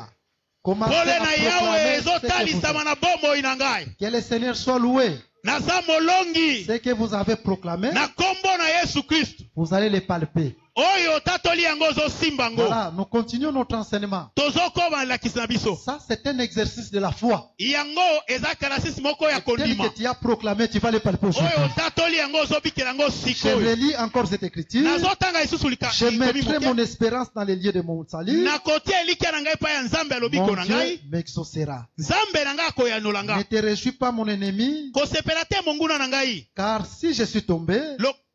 Commencez Pole à na proclamer yawe ce que vous ezotalisama êtes. na bomoi na ngai. Que le Seigneur soit loué. Naza molongi. Ce que vous avez proclamé, Na kombo na Yesu Kristu. vous allez les palper. Oyo tatoli yango ozosimba ngo. Voilà, nous continuons notre enseignement. Tozokoma elakisi na biso. Ça, c'est un exercice de la foi. Yango eza kalasisi moko ya Tel kondima. que tu as proclamé, tu vas les palper aujourd'hui. Oyo tatoli yango ozobikela yango Je sikoyo. relis encore cette écriture. Nazotanga lisusu lika. Je mettrai mon espérance dans les lieux de mon salut. Nakotia elikia na ngai pa ya nzambe alobiko Mon na Dieu ngai. m'exaucera. Nzambe na ngai akoyanola Ne nga. te réjouis pas, mon ennemi, Kosepela te monguna na ngai. car si je suis tombé,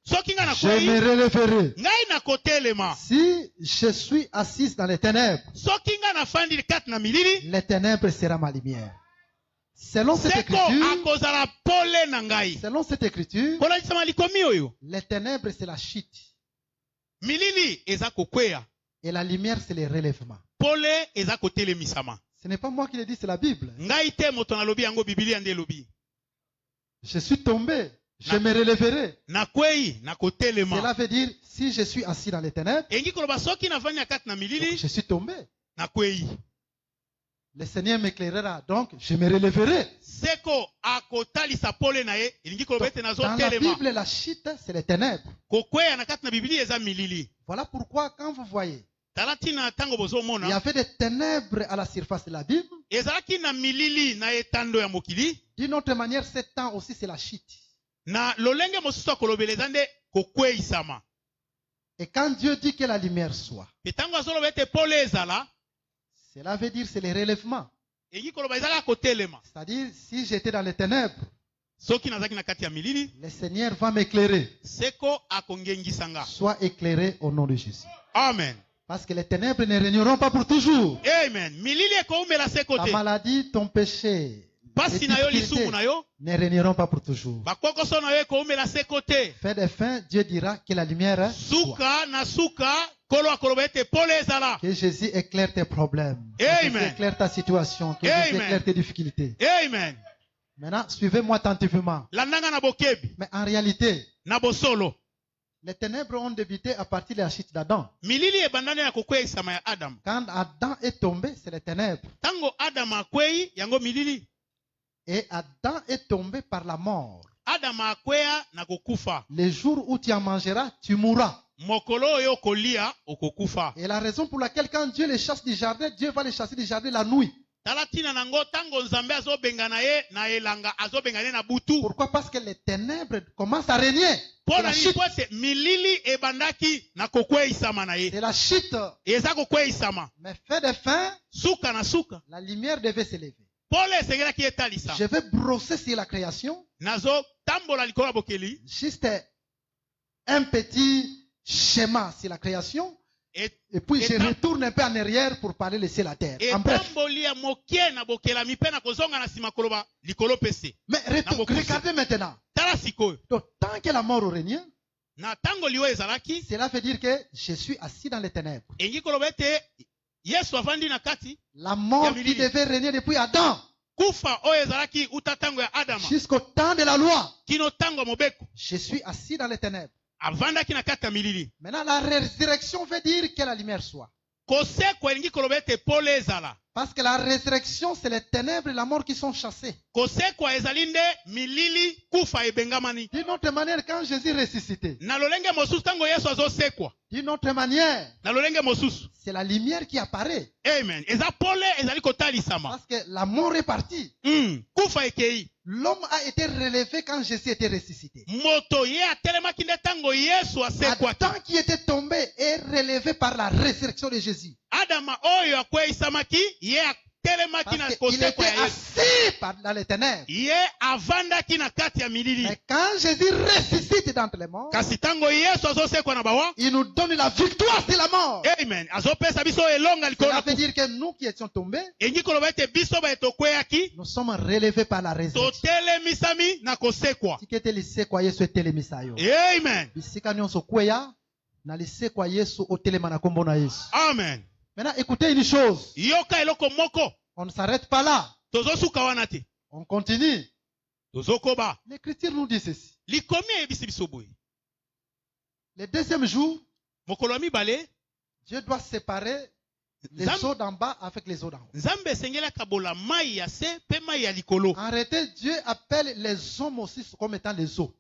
Soki nga na je me kwei. relèverai. Ngai na kotelema. Si je suis assise dans les ténèbres, Soki nga na fandi kati na milili. les ténèbres sera ma lumière. Selon cette Seko écriture, akozala pole na ngai. selon cette écriture, Kolandisama likomi oyo. les ténèbres c'est la chute Milili eza kokweya. et la lumière c'est le relèvement. Pole eza kotelemisama. Ce n'est pas moi qui le dis, c'est la Bible. Ngai te moto na lobi yango Biblia nde lobi. Je suis tombé, je me relèverai. Na kwei na kotelema. Cela veut dire, si je suis assis dans les ténèbres, Engi koloba soki na fandi kati na milili. je suis tombé. Na kwei. Le Seigneur m'éclairera, donc je me relèverai. seko akotalisa pole na ye elingi koloba ete Dans la nazotelema Bible, la chute, c'est les ténèbres. kokweya na kati na bibili eza milili. Voilà pourquoi, quand vous voyez, Tala ntina ntango il y bozomona avait des ténèbres à la surface de la Bible. ezalaki na milili na etando ya mokili, D'une autre manière, ce temps aussi, c'est la chute. na lolenge mosusu akolobela eza nde kokweyisama. Et quand Dieu dit que la lumière soit, Mpe ntango azoloba ete pole ezala, cela veut dire c'est le relèvement. elingi koloba ezalaka kotelema. C'est-à-dire, si j'étais dans les ténèbres, Soki nazalaki na kati ya milili, le Seigneur va m'éclairer. seko akongengisanga. Sois éclairé au nom de Jésus. Amen. Parce que les ténèbres ne régneront pas pour toujours. Amen. Milili ekoumela seko Ta te. maladie, ton péché, les Pasi na yo difficultés lisumu na yo, ne régneront pas pour toujours. bakokoso na yo ekoumela seko te. Fin de fin, Dieu dira que la lumière soit. Suka na suka, kolo akoloba ete pole ezala. Que Jésus éclaire tes problèmes. Que Amen. Jésus éclaire ta situation. Que Amen. Jésus éclaire tes difficultés. Amen. Maintenant, suivez-moi attentivement. Landanga na bokebi, Mais en réalité, na bosolo. les ténèbres ont débuté à partir de la chute d'Adam. Milili ebandani na kokweyisama ya Adam. Quand Adam est tombé, c'est les ténèbres. Tango Adam akweyi, yango milili. Et Adam est tombé par la mort. Adam akweya na kokufa. Le jour où tu en mangeras, tu mourras. Mokolo oyo kolia okokufa. Et la raison pour laquelle quand Dieu les chasse du jardin, Dieu va les chasser du jardin la nuit. Tala tina nango tango nzambe azobengana ye na elanga azobengana ye na butu. Pourquoi? Parce que les ténèbres commencent à régner. C'est Pona la nini chute. po ete milili ebandaki na kokweyisama na ye. C'est la chute. Eza kokweyisama. Mais fin de fin, Suka na suka. la lumière devait s'élever. Pole esengelaki etalisa. Je vais brosser sur la création. Nazo tambola likolo ya bokeli. Juste un petit schéma sur la création. Et Et puis je Et tam- retourne un peu en arrière pour parler le ciel à terre. En bref. etamboli ya mokie na bokelami mpe na kozonga na nsima koloba likolo pese. Mais regardez maintenant. Tala sikoyo. Donc, tant que la mort règne, Na tango liwa ezalaki, cela veut dire que je suis assis dans les ténèbres. engi koloba ete Yesu avandi na kati, La mort Ya qui milili. devait régner depuis Adam kufa oyo ezalaki uta tango ya Adama jusqu'au temps de la loi. kino tango ya mobeko, Je suis assis dans les ténèbres. avandaki na kati ya milili. Maintenant, la résurrection veut dire que la lumière soit. Kosekwa elingi koloba ete pole ezala. Parce que la résurrection, c'est les ténèbres et la mort qui sont chassés. Kosekwa ezali nde milili kufa ebengamani. D'une autre manière, quand Jésus est ressuscité, Na lolenge mosusu tango Yesu azosekwa, d'une autre manière, na lolenge mosusu. c'est la lumière qui apparaît. Amen. Eza pole ezali kotalisama. Parce que la mort est partie. Kufa ekei. L'homme a été relevé quand Jésus était ressuscité. Moto ye atelemaki nde tango Yesu asekwaki. Adam qui était tombé est relevé par la résurrection de Jésus. Adama oyo akweyisamaki ye atelemaki na Parce qu'il était kosekwa ya Yesu. assis dans les ténèbres. Ye avandaki na kati ya milili. Mais quand Jésus ressuscite d'entre les morts, Kasi tango Yesu azosekwa na bawa. il nous donne la victoire sur la mort. Amen. Azopesa biso elonga likolo Cela na veut kufa. dire que nous qui étions tombés, Engi koloba ete biso ba etokweyaki nous sommes relevés par la résurrection. totelemisami na kosekwa. Tikete lisekwa Yesu etelemisa yo. Amen. Bisika nyonso kweya na lisekwa Yesu otelema na kombo na Yesu. Amen. Maintenant, écoutez une chose. Yoka eloko moko. On ne s'arrête pas là. Tozosuka wana te. On continue. Tozokoba. L'Écriture nous dit ceci. Likomi eyebisi biso boye. Le deuxième jour, Mokolo ya mibale, Dieu doit séparer les Nzambe- eaux d'en bas avec les eaux d'en haut. Nzambe esengeli akabola mai ya se mpe mai ya likolo. En réalité, Dieu appelle les hommes aussi comme étant les eaux.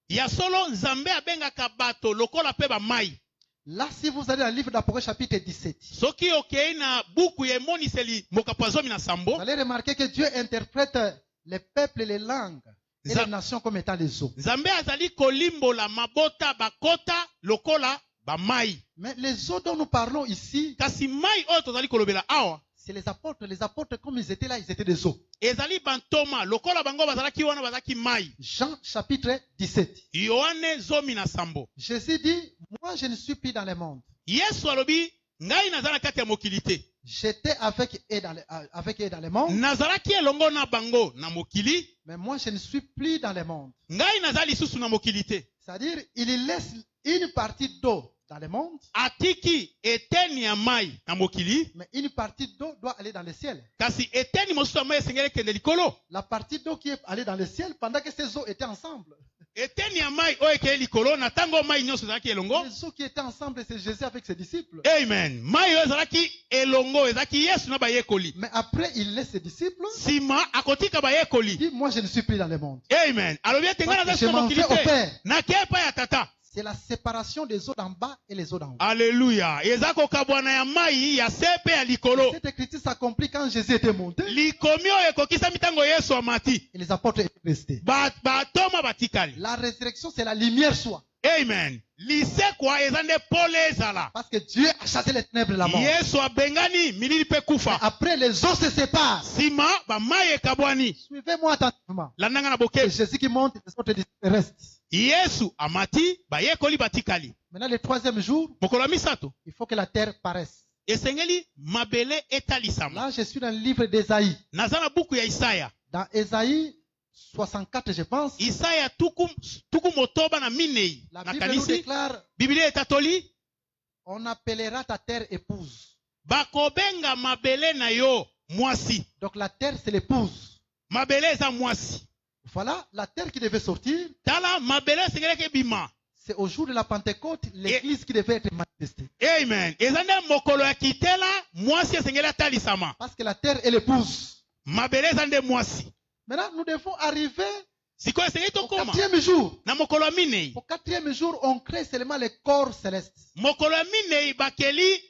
Ya solo Nzambe abengaka bato lokola mpe bamai. Là, si vous allez dans le livre d'Apocalypse chapitre 17, Soki okei na buku ya emoniseli mokapo ya zomi na vous sambo, allez remarquer que Dieu interprète les peuples et les langues et Nza- les nations comme étant les eaux. Nzambe azali kolimbola mabota bakota lokola bamai. Mais les eaux dont nous parlons ici, Kasi mai oyo tozali kolobela awa, c'est les apôtres. Les apôtres, comme ils étaient là, ils étaient des eaux. ezali bantoma lokola bango bazalaki wana bazalaki mai. Jean chapitre 17. Yohane zomi na sambo. Jésus dit, moi je ne suis plus dans le monde. Yesu alobi, ngai naza na kati ya mokili te. J'étais avec eux dans le monde, Nazalaki elongo na bango na mokili, mais moi je ne suis plus dans le monde. ngai naza lisusu na mokili te. C'est-à-dire, il laisse une partie d'eau dans le monde, Atiki eteni ya mai na mokili, mais une partie d'eau doit aller dans le ciel. kasi eteni mosusu ya mai esengeli kende likolo. La partie d'eau qui est allée dans le ciel pendant que ces eaux étaient ensemble. eteni ya mai oyo ekei likolo na ntango mai nyonso ezalaki elongo. Les eaux qui étaient ensemble, c'est Jésus avec ses disciples. Amen. Mai oyo ezalaki elongo ezalaki Yesu na bayekoli. Mais après, il laisse ses disciples. Sima akotika bayekoli. Il dit, moi, je ne suis plus dans le monde. Amen. Alobi ete nga Parce que je naza m'en mokili vais au te. Père. Nakei epai ya tata. C'est la séparation des eaux d'en bas et les eaux d'en haut. Alléluia. Eza kokabwana ya mai ya se pe ya likolo. Cette écriture s'accomplit quand Jésus était monté Likomi oyo ekokisami ntango Yesu amati. et les apôtres étaient restés. Batoma batikali. La résurrection, c'est la lumière soit. Amen. Lisekwa eza nde pole ezala. Parce que Dieu a chassé les ténèbres de la mort. Yesu abengani milili pe Mais kufa. après, les eaux se séparent. Sima ba mai ekabwani. Suivez-moi attentivement. Landanga na C'est boke. Jésus qui monte et les autres restent. Yesu amati bayekoli batikali. Maintenant, le troisième jour, Mokolo ya misato. il faut que la terre paraisse. Esengeli mabele etalisama. Là, je suis dans le livre d'Ésaïe. Naza na buku ya Isaya. Dans Ésaïe 64, je pense, Isaya tuku motoba na minei. la Na Bible nous kanisi. déclare, Biblia etatoli. on appellera ta terre épouse. Bakobenga mabele na yo mwasi. Donc la terre, c'est l'épouse. Mabele eza mwasi. Voilà, la terre qui devait sortir, Tala mabele esengeleki bima. c'est au jour de la Pentecôte, l'église qui devait être manifestée. Amen. Eza nde mokolo ya kitela mwasi esengeli atalisama. Parce que la terre est l'épouse. Mabele eza nde mwasi. Maintenant, nous devons arriver Sikoyo esengeli au tokoma. 4e jour. Na mokolo ya minei. Au 4e jour, on crée seulement les corps célestes. Mokolo ya minei bakeli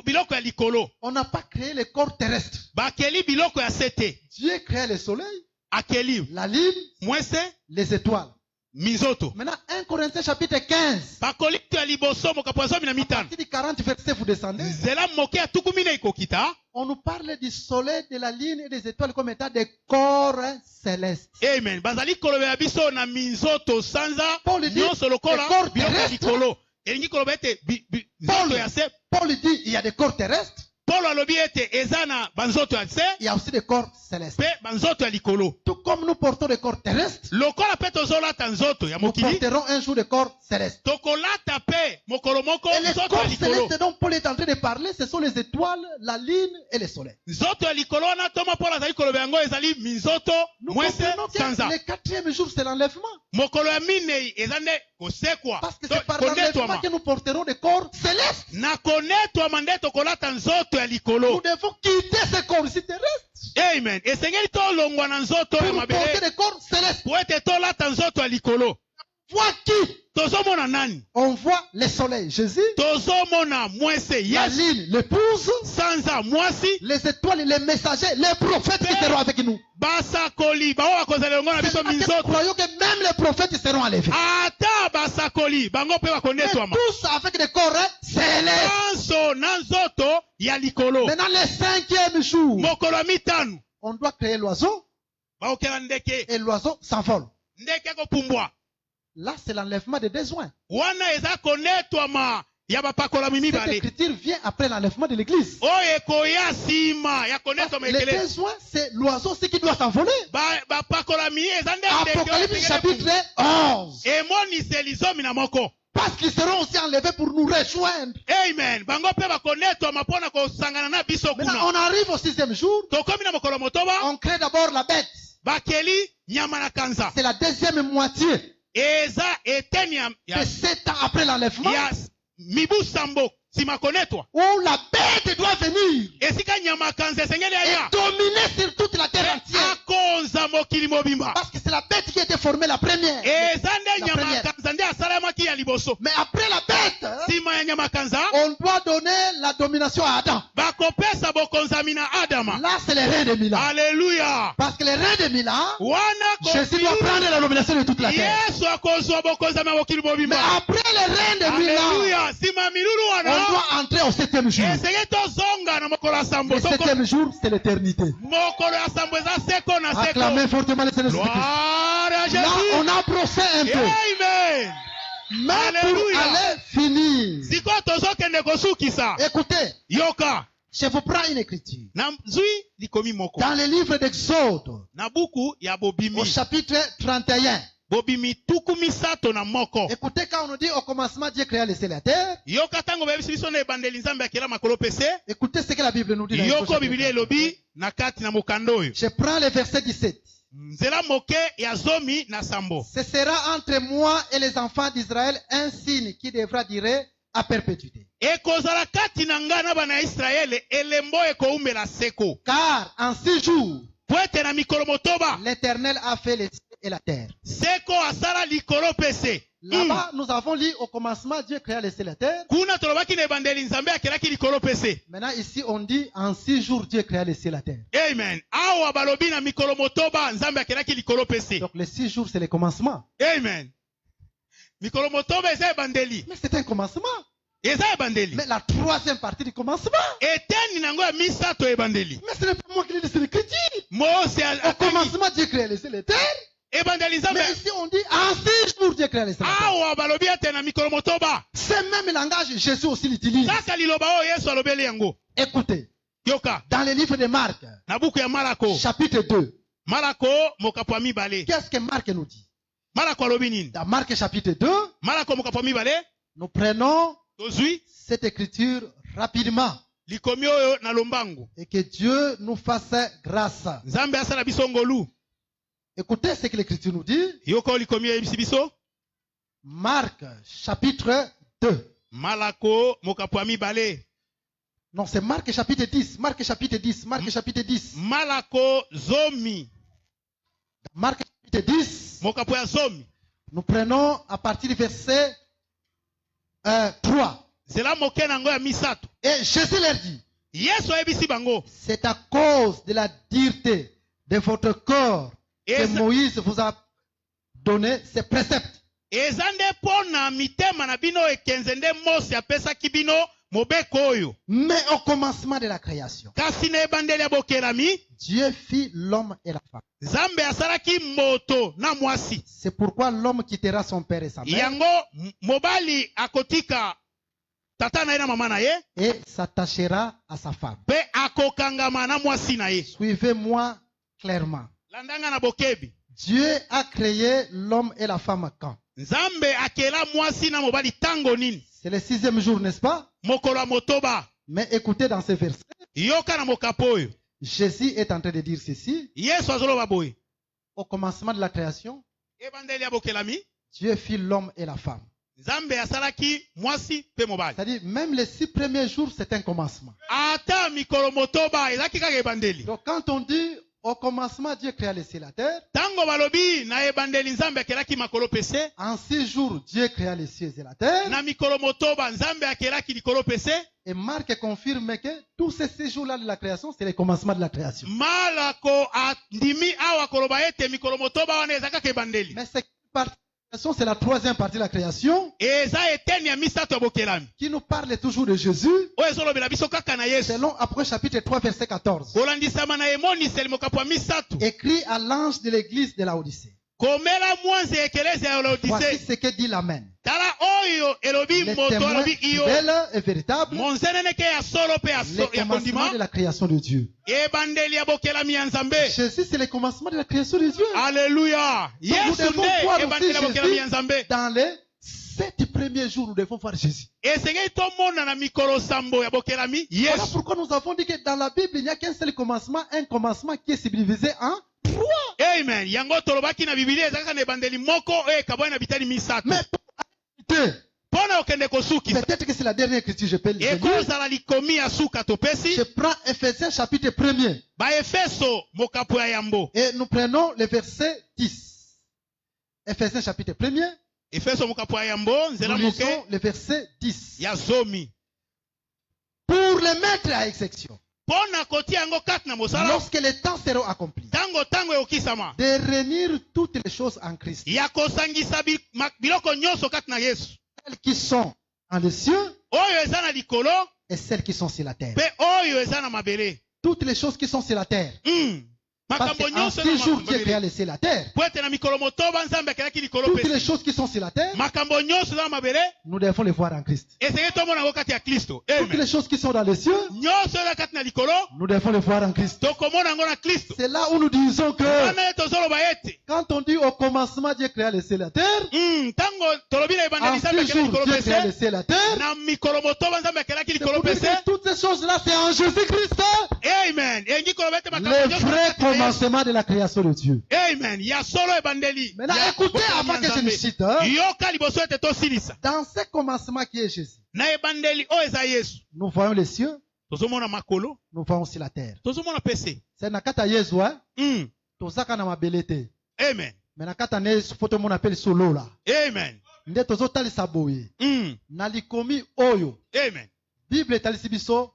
biloko ya likolo. On n'a pas créé les corps terrestres. Bakeli biloko ya sete. Dieu crée le soleil, Akeli la lune, mwese les étoiles. mizoto. Maintenant, 1 Corinthiens chapitre 15. Bakoli to ya liboso mokapo ya 15. Partie du 40 verset, vous descendez. Nzela moke ya tuku minei kokita. On nous parle du soleil, de la lune et des étoiles comme étant des corps célestes. Amen. Bazali kolobela biso na minzoto sanza Paul dit, nyonso lokola les corps biloko ya terrestres. likolo. Elingi koloba ete nzoto ya se. Paul dit, il y a des corps terrestres, Paulo alobi ete eza na banzoto ya se il y a aussi des corps célestes. pe banzoto ya likolo. Tout comme nous portons des corps terrestres, Lokola pe tozolata nzoto ya nous mokili. porterons un jour des corps célestes. Tokolata pe mokolo moko Et les nzoto ya corps likolo. célestes dont Paul est en train de parler, ce sont les étoiles, la lune et le soleil. Nzoto ya likolo wana toma Paulo azali koloba yango ezali minzoto Nous mwese comprenons que sanza. le 4e jour, c'est l'enlèvement. Mokolo ya minei eza nde kosekwa. Parce que c'est par l'enlèvement Konetwama. que nous porterons des corps célestes. Na konetwama nde tokolata nzoto ya Nous likolo. devons quitter ces corps-ci terrestres Amen. Esengeli tolongwa na nzoto ya pour porter mabele. des corps célestes. Po ete tolata nzoto ya likolo. Voit qui? Tozomona nani? On voit le soleil, Jésus, Tozomona mwese la Yesu. lune, l'épouse, Sanza mwasi. les étoiles, les messagers, les prophètes qui seront avec nous. Basakoli. Bango bakozala longo na biso C'est là que nous minzoto. croyons que même les prophètes seront enlevés. Ata basakoli. Bango pe Mais bakonetwama. tous avec des corps célestes. Sanso na nzoto ya likolo. Maintenant, le 5e jour, Mokolo ya mitano. on doit créer l'oiseau Baokela ndeke. et l'oiseau s'envole. Ndeke kopumbwa. Là, c'est l'enlèvement des besoins. Wana eza konetwama ya bapakolami Cette mibale. écriture vient après l'enlèvement de l'église. Oyo ekoya nsima ya konetwama Les ekele. besoins, c'est l'oiseau aussi qui doit s'envoler. Bapakolami eza nde ndeke oyo Apocalypse esengeli chapitre 11. emoniseli zomi na moko. Parce qu'ils seront aussi enlevés pour nous rejoindre. Amen. Bango pe bakonetwama mpona kosangana na biso Maintenant, kuna. on arrive au 6e jour. Tokomi na mokolo motoba. On crée d'abord la bête. Bakeli nyama na kanza. C'est la deuxième moitié. Eza eteni ya C'est 7 ans après l'enlèvement. mibu sambo nsima konetwa. Où la bête doit venir Esika nyama kanza esengeli et aya. dominer sur toute la terre entière. Akonza mokili mobimba. Parce que c'est la bête qui a été formée la première. Eza nde La nyama première. kanza nde asalamaki ya liboso. Mais après la bête, Nsima ya nyama kanza. on doit donner la domination à Adam. Bakopesa bokonzami na Adama. Là, c'est le rein de Milan. Alléluia. Parce que le rein de Milan, Wana Jésus doit prendre la domination de toute la terre. Yesu akozwa bokonzami ya mokili Mais mobimba. après le rein de Milan, Alléluia. Nsima milulu on wana. doit entrer au 7e jour. Esenge tozonga na mokolo ya sambo. Le 7e jour, c'est l'éternité. Mokolo ya sambo eza seko na seko. Acclamez fortement le Seigneur Jésus-Christ. Gloire à Là, Jésus. on a procès un peu. Amen. Mais Alléluia. pour aller finir, Sikoyo tozokende kosukisa. écoutez, Yoka. je vous prends une écriture. Na zwi likomi moko. Dans le livre d'Exode, Na buku ya bobimi. au chapitre 31, Bobimi tuku misato na moko. écoutez quand on nous dit au commencement Dieu créa le ciel et la terre, Yoka tango bebisi biso na ebandeli nzambe akela makolo pese. écoutez ce que la Bible nous dit. Dans Exode Yoko chapitre biblia 31. elobi na kati na mokanda oyo. Je prends le verset 17. nzela moke ya zomi na sambo. Ce sera entre moi et les enfants d'Israël un signe qui devra durer à perpétuité. Ekozala kati na nga na bana Israele elembo ekoumela seko. Car en 6 jours, Poete na mikolo motoba. l'Éternel a fait les cieux et la terre. Seko asala likolo pese. Là-bas, nous avons lu au commencement, Dieu créa les cieux et la terre. Kuna tolobaki na ebandeli nzambe akelaki likolo pese. Maintenant, ici, on dit en 6 jours, Dieu créa les cieux et la terre. Amen. Awa balobi na mikolo motoba nzambe akelaki likolo pese. Donc, les 6 jours, c'est le commencement. Amen. Mikolo motoba eza ebandeli. Mais c'est un commencement. Eza ebandeli. Mais la troisième partie du commencement. Eteni nango ya misato ebandeli. Mais ce n'est pas moi qui l'ai dit, c'est l'Écriture. Mose Au commencement, Dieu créa les cieux et la terre. ebandeli nzambe. Mais ici, on dit en 6 jours, Dieu créa les cieux et la terre. Awa balobi ete na mikolo motoba. Ce même langage, Jésus aussi l'utilise. Kaka liloba oyo Yesu alobeli yango. Écoutez, Yoka. dans le livre de Marc, Na buku ya Marako. chapitre 2, Marako mokapo ya mibale. qu'est-ce que Marc nous dit? Marako alobi nini? Dans Marc chapitre 2, Marako mokapo ya mibale. nous prenons Tozwi cette écriture rapidement likomi oyo na lombangu. et que Dieu nous fasse grâce. Nzambe asala biso ngolu. Écoutez ce que l'écriture nous dit. Yoko likomi yebisi biso. Marc chapitre 2. Marako mokapo ya mibale. Non, c'est Marc chapitre 10. Marc chapitre 10. Marc chapitre 10. Marako zomi. Marc chapitre 10. Mokapo ya zomi. Nous prenons à partir du verset 3. Zela moke nango ya misato. Et Jésus leur dit, Yesu ayebisi bango. c'est à cause de la dureté de votre corps que Et ça- Moïse vous a donné ces préceptes. Eza nde mpo na mitema na bino ekenze nde Mose apesaki bino mobeko oyo. Mais au commencement de la création, Kasi na ebandeli ya bokelami, Dieu fit l'homme et la femme. Nzambe asalaki moto na mwasi. C'est pourquoi l'homme quittera son père et sa mère Yango mobali akotika tata na ye na mama na ye, et s'attachera à sa femme. pe akokangama na mwasi na ye. Suivez-moi clairement. Landanga na bokebi. Dieu a créé l'homme et la femme quand? Nzambe akela mwasi na mobali tango nini? C'est le 6e jour, n'est-ce pas? Mokolo ya motoba. Mais écoutez dans ce verset, Yoka na mokapo oyo. Jésus est en train de dire ceci. Yesu azoloba boye. Au commencement de la création, Ebandeli ya bokelami, Dieu fit l'homme et la femme. Nzambe asalaki mwasi pe mobali. C'est-à-dire, même les 6 premiers jours, c'est un commencement. Ata mikolo motoba ezaki kaka ebandeli. Donc, quand on dit au commencement, Dieu créa les cieux et la terre, Tango balobi na ebandeli Nzambe akelaki makolo pese, en 6 jours, Dieu créa les cieux et la terre, na mikolo motoba Nzambe akelaki likolo pese. et Marc confirme que tous ces 6 jours-là de la création, c'est le commencement de la création. Malako andimi awa koloba ete mikolo motoba wana eza kaka ebandeli. Mais cette partie de la création, c'est la 3e partie de la création, Eza eteni ya misato ya bokelami. qui nous parle toujours de Jésus, Oyo ezolobela biso kaka na Yesu. selon Après chapitre 3, verset 14. Kolandisama na emoniseli mokapo ya misato. Écrit à l'ange de l'église de la Odyssée. Komela mwanzi ekelezi ya Voici Laodicée. ce que dit l'Amen. Tala oyo elobi Les moto témoins alobi iyo. fidèles et véritables, Monzeneneke ya solo pe les ya commencements kondima. de la création de Dieu. Ebandeli ya bokelami ya Nzambe. Jésus, c'est le commencement de la création de Dieu. Alléluia. nous Yesu devons nde voir ebandeli ya aussi bokelami ya Jésus Nzambe. dans les 7 premiers jours, nous devons voir Jésus. Esengeli tomona na mikolo sambo ya bokelami Voilà Yesu. pourquoi nous avons dit que dans la Bible, il n'y a qu'un seul commencement, un commencement qui est subdivisé en 3. Amen. Yango tolobaki na Biblia ezaka na ebandeli moko oyo ekabwani na bitani misato. Mais pour arrêter, Pona okende kosukisa. peut-être que c'est la dernière écriture, je peux le lire. Ekozala likomi ya suka topesi. Je prends Ephésiens chapitre 1er Baefeso mokapo ya yambo. et nous prenons le verset 10. Ephésiens chapitre 1er, Efeso mokapo ya yambo nous nzela lisons moke le verset 10. ya zomi. Pour les mettre à exécution, Pona kotia yango kati na mosala. lorsque les temps seront accomplis, Tango eokisama. de réunir toutes les choses en Christ, Ya kosangisa biloko nyonso kati na Yesu. celles qui sont en les cieux Oyo eza na likolo et celles qui sont sur la terre. pe oyo eza na mabele. Toutes les choses qui sont sur la terre. Parce Makambo qu'en nyonso 6 jours, Dieu na créa mabele. les cieux et la terre. Po ete na mikolo motoba Nzambe akelaki likolo Toutes les pesi. choses qui sont sur la terre, Makambo nyonso eza na mabele. nous devons les voir en Christ. Esengeli tomona yango kati ya Kristo. Toutes Amen. les choses qui sont dans les cieux, Nyonso eza kati na likolo. nous devons les voir en Christ. Tokomona yango na Kristo. C'est là où nous disons que Wana ye tozoloba ete. quand on dit au commencement, Dieu créa les cieux et la terre, Tango tolobi na ebandeli en Nzambe 6 akelaki jours, likolo Dieu créa les pese. cieux et la terre. Na mikolo motoba Nzambe akelaki C'est likolo pour dire pese. que toutes ces choses-là, c'est en Jésus-Christ. Amen. Engi kolobete makambo Le nyonso vrai na kati na Yesu. commencement de la création de Dieu. Amen. Ya solo ebandeli. Maintenant, Ya écoutez bokomi avant que je Nzambe. ne cite. Hein, Yoka liboso ete tosilisa. dans ce commencement qui est Jésus, Na ebandeli oyo eza Yesu. nous voyons les cieux, Tozomona makolo. nous voyons aussi la terre. Tozomona pese. C'est nakata Yesu, hein? Mm. Tozaka na mabelete. Amen. Mais nakata ne photo mon appelle solo là. Amen. Nde tozotalisa boye. Mm. Na likomi oyo. Amen. Bible etalisi biso.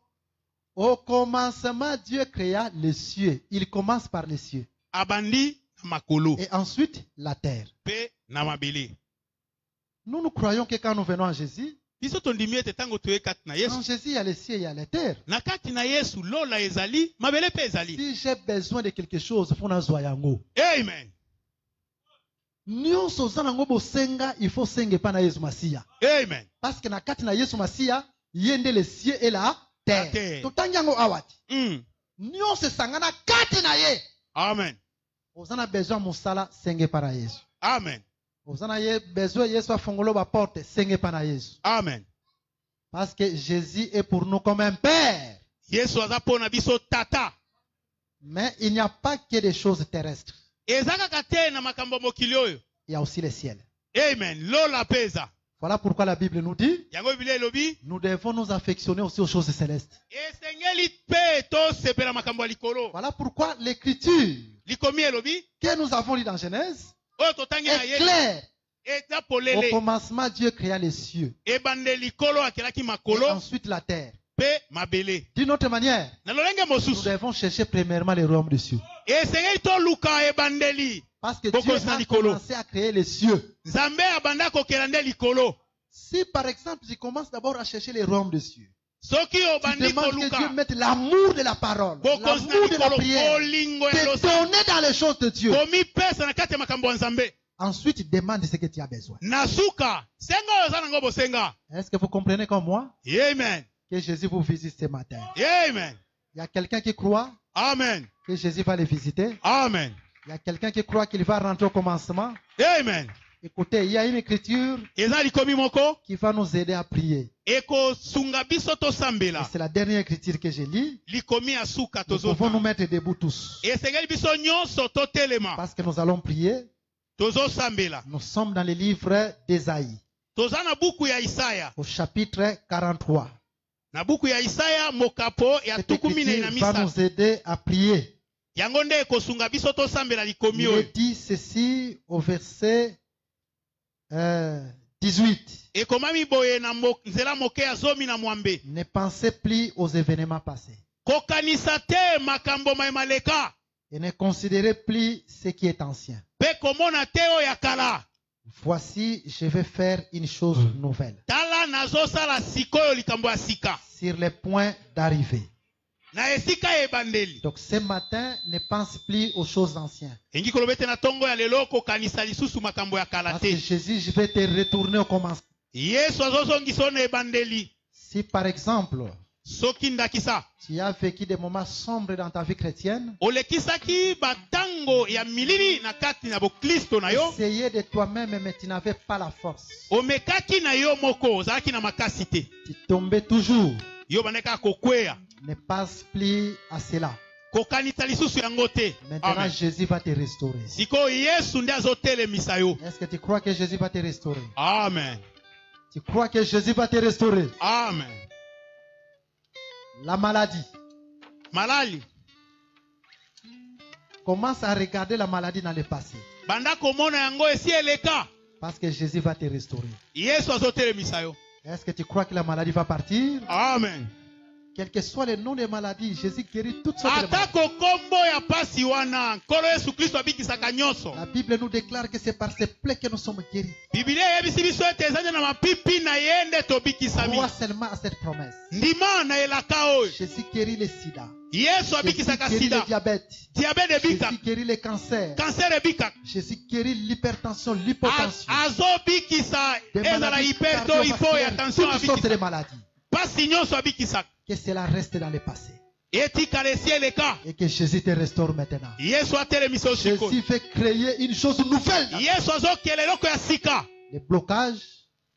Au commencement, Dieu créa les cieux. Il commence par les cieux. Abandi na makolo. Et ensuite, la terre. Pe na mabele. Nous croyons que quand nous venons à Jésus, Biso tondimi ete tango toye kati na en Yesu. Jésus, il y a les cieux, il y a la terre. Na kati na Yesu lola ezali, mabele pe ezali. Si j'ai besoin de quelque chose, il faut nazwa yango. Amen. Nyonso za nango bosenga, il faut senga pa na Yesu Masiya. Amen. Parce que na kati na Yesu Masiya, yende les cieux et la terre. La terre. Totangi yango awati. Mm. Nyonso sangana kati na ye. Amen. Ozana besoin musala senge para Yesu. Amen. Ozana ye besoin Yesu afongolo ba porte senge pa na Yesu. Amen. Parce que Jésus est pour nous comme un père. Yesu aza pona biso tata. Mais il n'y a pas que des choses terrestres. Ezaka te na makambo mokili oyo. Il y a aussi le ciel. Amen. Lola peza. Voilà pourquoi la Bible nous dit, Yango biblia elobi. nous devons nous affectionner aussi aux choses célestes. Esengeli pe to sepela makambo ya likolo. Voilà pourquoi l'écriture Likomi elobi. que nous avons lue dans Genèse Oyo totangi na est ye. claire. Eza Au polele. commencement, Dieu créa les cieux Ebande likolo akelaki et makolo ensuite la terre. pe mabele. D'une autre manière, Na lolenge nous mosusu. devons chercher premièrement les royaumes des cieux. Esengeli to luka ebandeli. Parce que Boko Dieu zina a likolo. commencé à créer les cieux. Nzambe abanda kokela nde likolo. Si par exemple, tu commences d'abord à chercher les royaumes des cieux, Soki tu obandi demandes que Dieu koluka. mette l'amour de la parole, Boko l'amour zina de la likolo prière, kolingo ya te losa. donner dans les choses de Dieu. Komi pesa na kati ya makambo ya Nzambe. Ensuite, demande ce que tu as besoin. Nasuka. Senga oyo oza nango bosenga. Est-ce que vous comprenez comme moi Amen. que Jésus vous visite ce matin? Amen. Il y a quelqu'un qui croit Amen. que Jésus va le visiter. Amen. Il y a quelqu'un qui croit qu'il va rentrer au commencement. Amen. Écoutez, il y a une écriture Eza likomi moko. qui va nous aider à prier. Eko sunga biso Et tosambela. c'est la dernière écriture que j'ai lis. Likomi ya suka Nous pouvons nous tozota. mettre debout tous. Esengeli biso nyonso totelema. Parce que nous allons prier. Tozosambela. Nous sommes dans le livre d'Ésaïe, Toza na buku ya Isaya. au chapitre 43. Na buku ya Isaya mokapo ya Cette tukumi na écriture va inamisa. nous aider à prier. Yango nde ekosunga biso tosambela likomi Il oyo. est dit ceci au verset 18. Ekomami boye na nzela moke ya zomi na mwambe. Ne pensez plus aux événements passés Kokanisa te makambo maleka. et ne considérez plus ce qui est ancien. Pe komona te oyo ya kala. Voici, je vais faire une chose nouvelle Tala nazosala sikoyo likambo ya sika. sur le point d'arriver. Na esika ebandeli. Donc ce matin, ne pense plus aux choses anciennes. Engi kolobete na tongo ya lelo kokanisa lisusu makambo ya kala Parce que te. Jésus, je vais te retourner au commencement. Yesu azozongisa na ebandeli. Si par exemple, Soki ndakisa. tu as vécu des moments sombres dans ta vie chrétienne, Olekisaki batango ya milili na kati na boklisto na yo. essayez de toi-même, mais tu n'avais pas la force. Omekaki na yo moko ozalaki na makasi te. Tu tombais toujours. Yo bandeka kokweya. Ne passe plus à cela. Kokanisa lisusu yango te. Maintenant, Amen. Jésus va te restaurer. Sikoyo Yesu nde azotelemisa yo. Est-ce que tu crois que Jésus va te restaurer? Amen. Tu crois que Jésus va te restaurer? Amen. La maladie. Malali. Commence à regarder la maladie dans le passé. Banda komona yango esi eleka. Parce que Jésus va te restaurer. Yesu azotelemisa yo. Est-ce que tu crois que la maladie va partir? Amen. Quel que soit le nom des maladies, Jésus guérit toutes sortes de maladies. Atako kombo ya pasi wana. Nkolo Yesu Kristo abikisaka nyonso. La Bible nous déclare que c'est par ses plaies que nous sommes guéris. Biblia yebisi biso ete ezali na mapipi na ye nde tobikisami. Crois seulement à cette promesse. Ndima na elaka oyo. Jésus guérit le sida. Yesu Jésus abikisaka guérit le sida. diabète. Diabete ebika. Jésus guérit le cancer. Cancer ebika. Jésus guérit l'hypertension, l'hypotension. Azobikisa Des ezala maladies hyperto ifo ya cardiovasculaires, tension toutes sortes de abikisa. maladies. Pasi nyonso abikisaka. Que cela reste dans le passé. Etikala esi eleka. Et que Jésus te restaure maintenant. Yesu atelemisa yo sikoyo. Jésus fait créer une chose nouvelle. Yesu azokela eloko ya sika. Les blocages,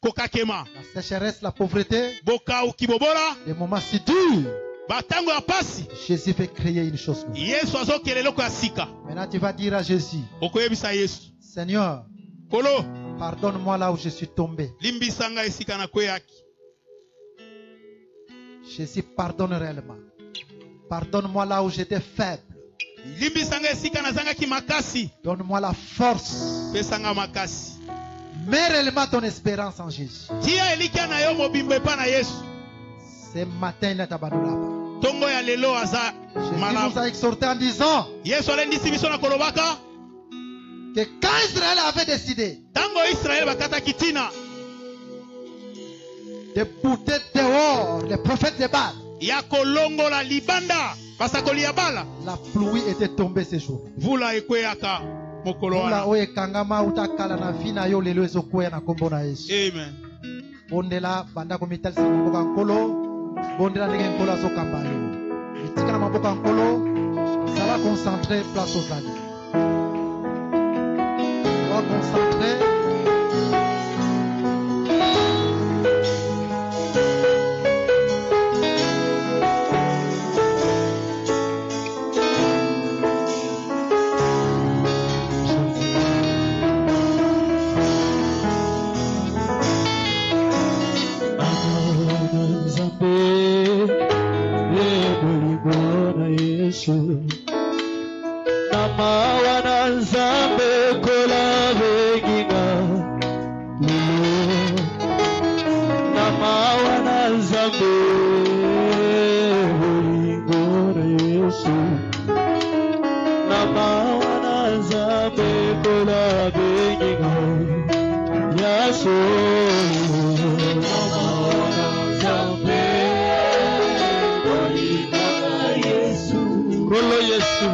Kokakema. la sécheresse, la pauvreté, Bokauki bobola. des moments si durs. batango ya pasi Jésus veut créer une chose nouvelle. Yesu azokela eloko ya sika. Maintenant tu vas dire à Jésus, Okoyebisa Yesu, Seigneur, kolo pardonne-moi là où je suis tombé. limbisanga esika na kweyaki. Jésus, pardonne réellement. Pardonne-moi là où j'étais faible. Limbisanga esika nazangaki makasi. Donne-moi la force. Pesanga makasi. Mets réellement ton espérance en Jésus. Tia elikia na yo mobimbo epa na Yesu. Ce matin, il est abandonné. Tongo ya lelo aza Jésus malamu. nous a exhorté en disant Yesu alendisi biso na kolobaka que quand Israël avait décidé tango Israel bakata kitina de bouter dehors les prophètes de Baal, ya kolongola libanda basakoli ya bala, la pluie était tombée ce jour. vula ekweyaka mokolo Vula wana. oyo ekangama utakala na vina yo lelo ezokwea na kombo na Yesu. Amen. Bondela banda komitalisa maboko ya nkolo, bondela ndenge nkolo azokamba yo. Etika na maboko ya nkolo, ça va concentrer place aux amis. Ça va concentrer. Namawana Nzambe kola beginga Namawana Nzambe bolingora Yesu Namawana Nzambe kola beginga Yesu Namawana Nzambe bolingora Yesu Kolo Yesu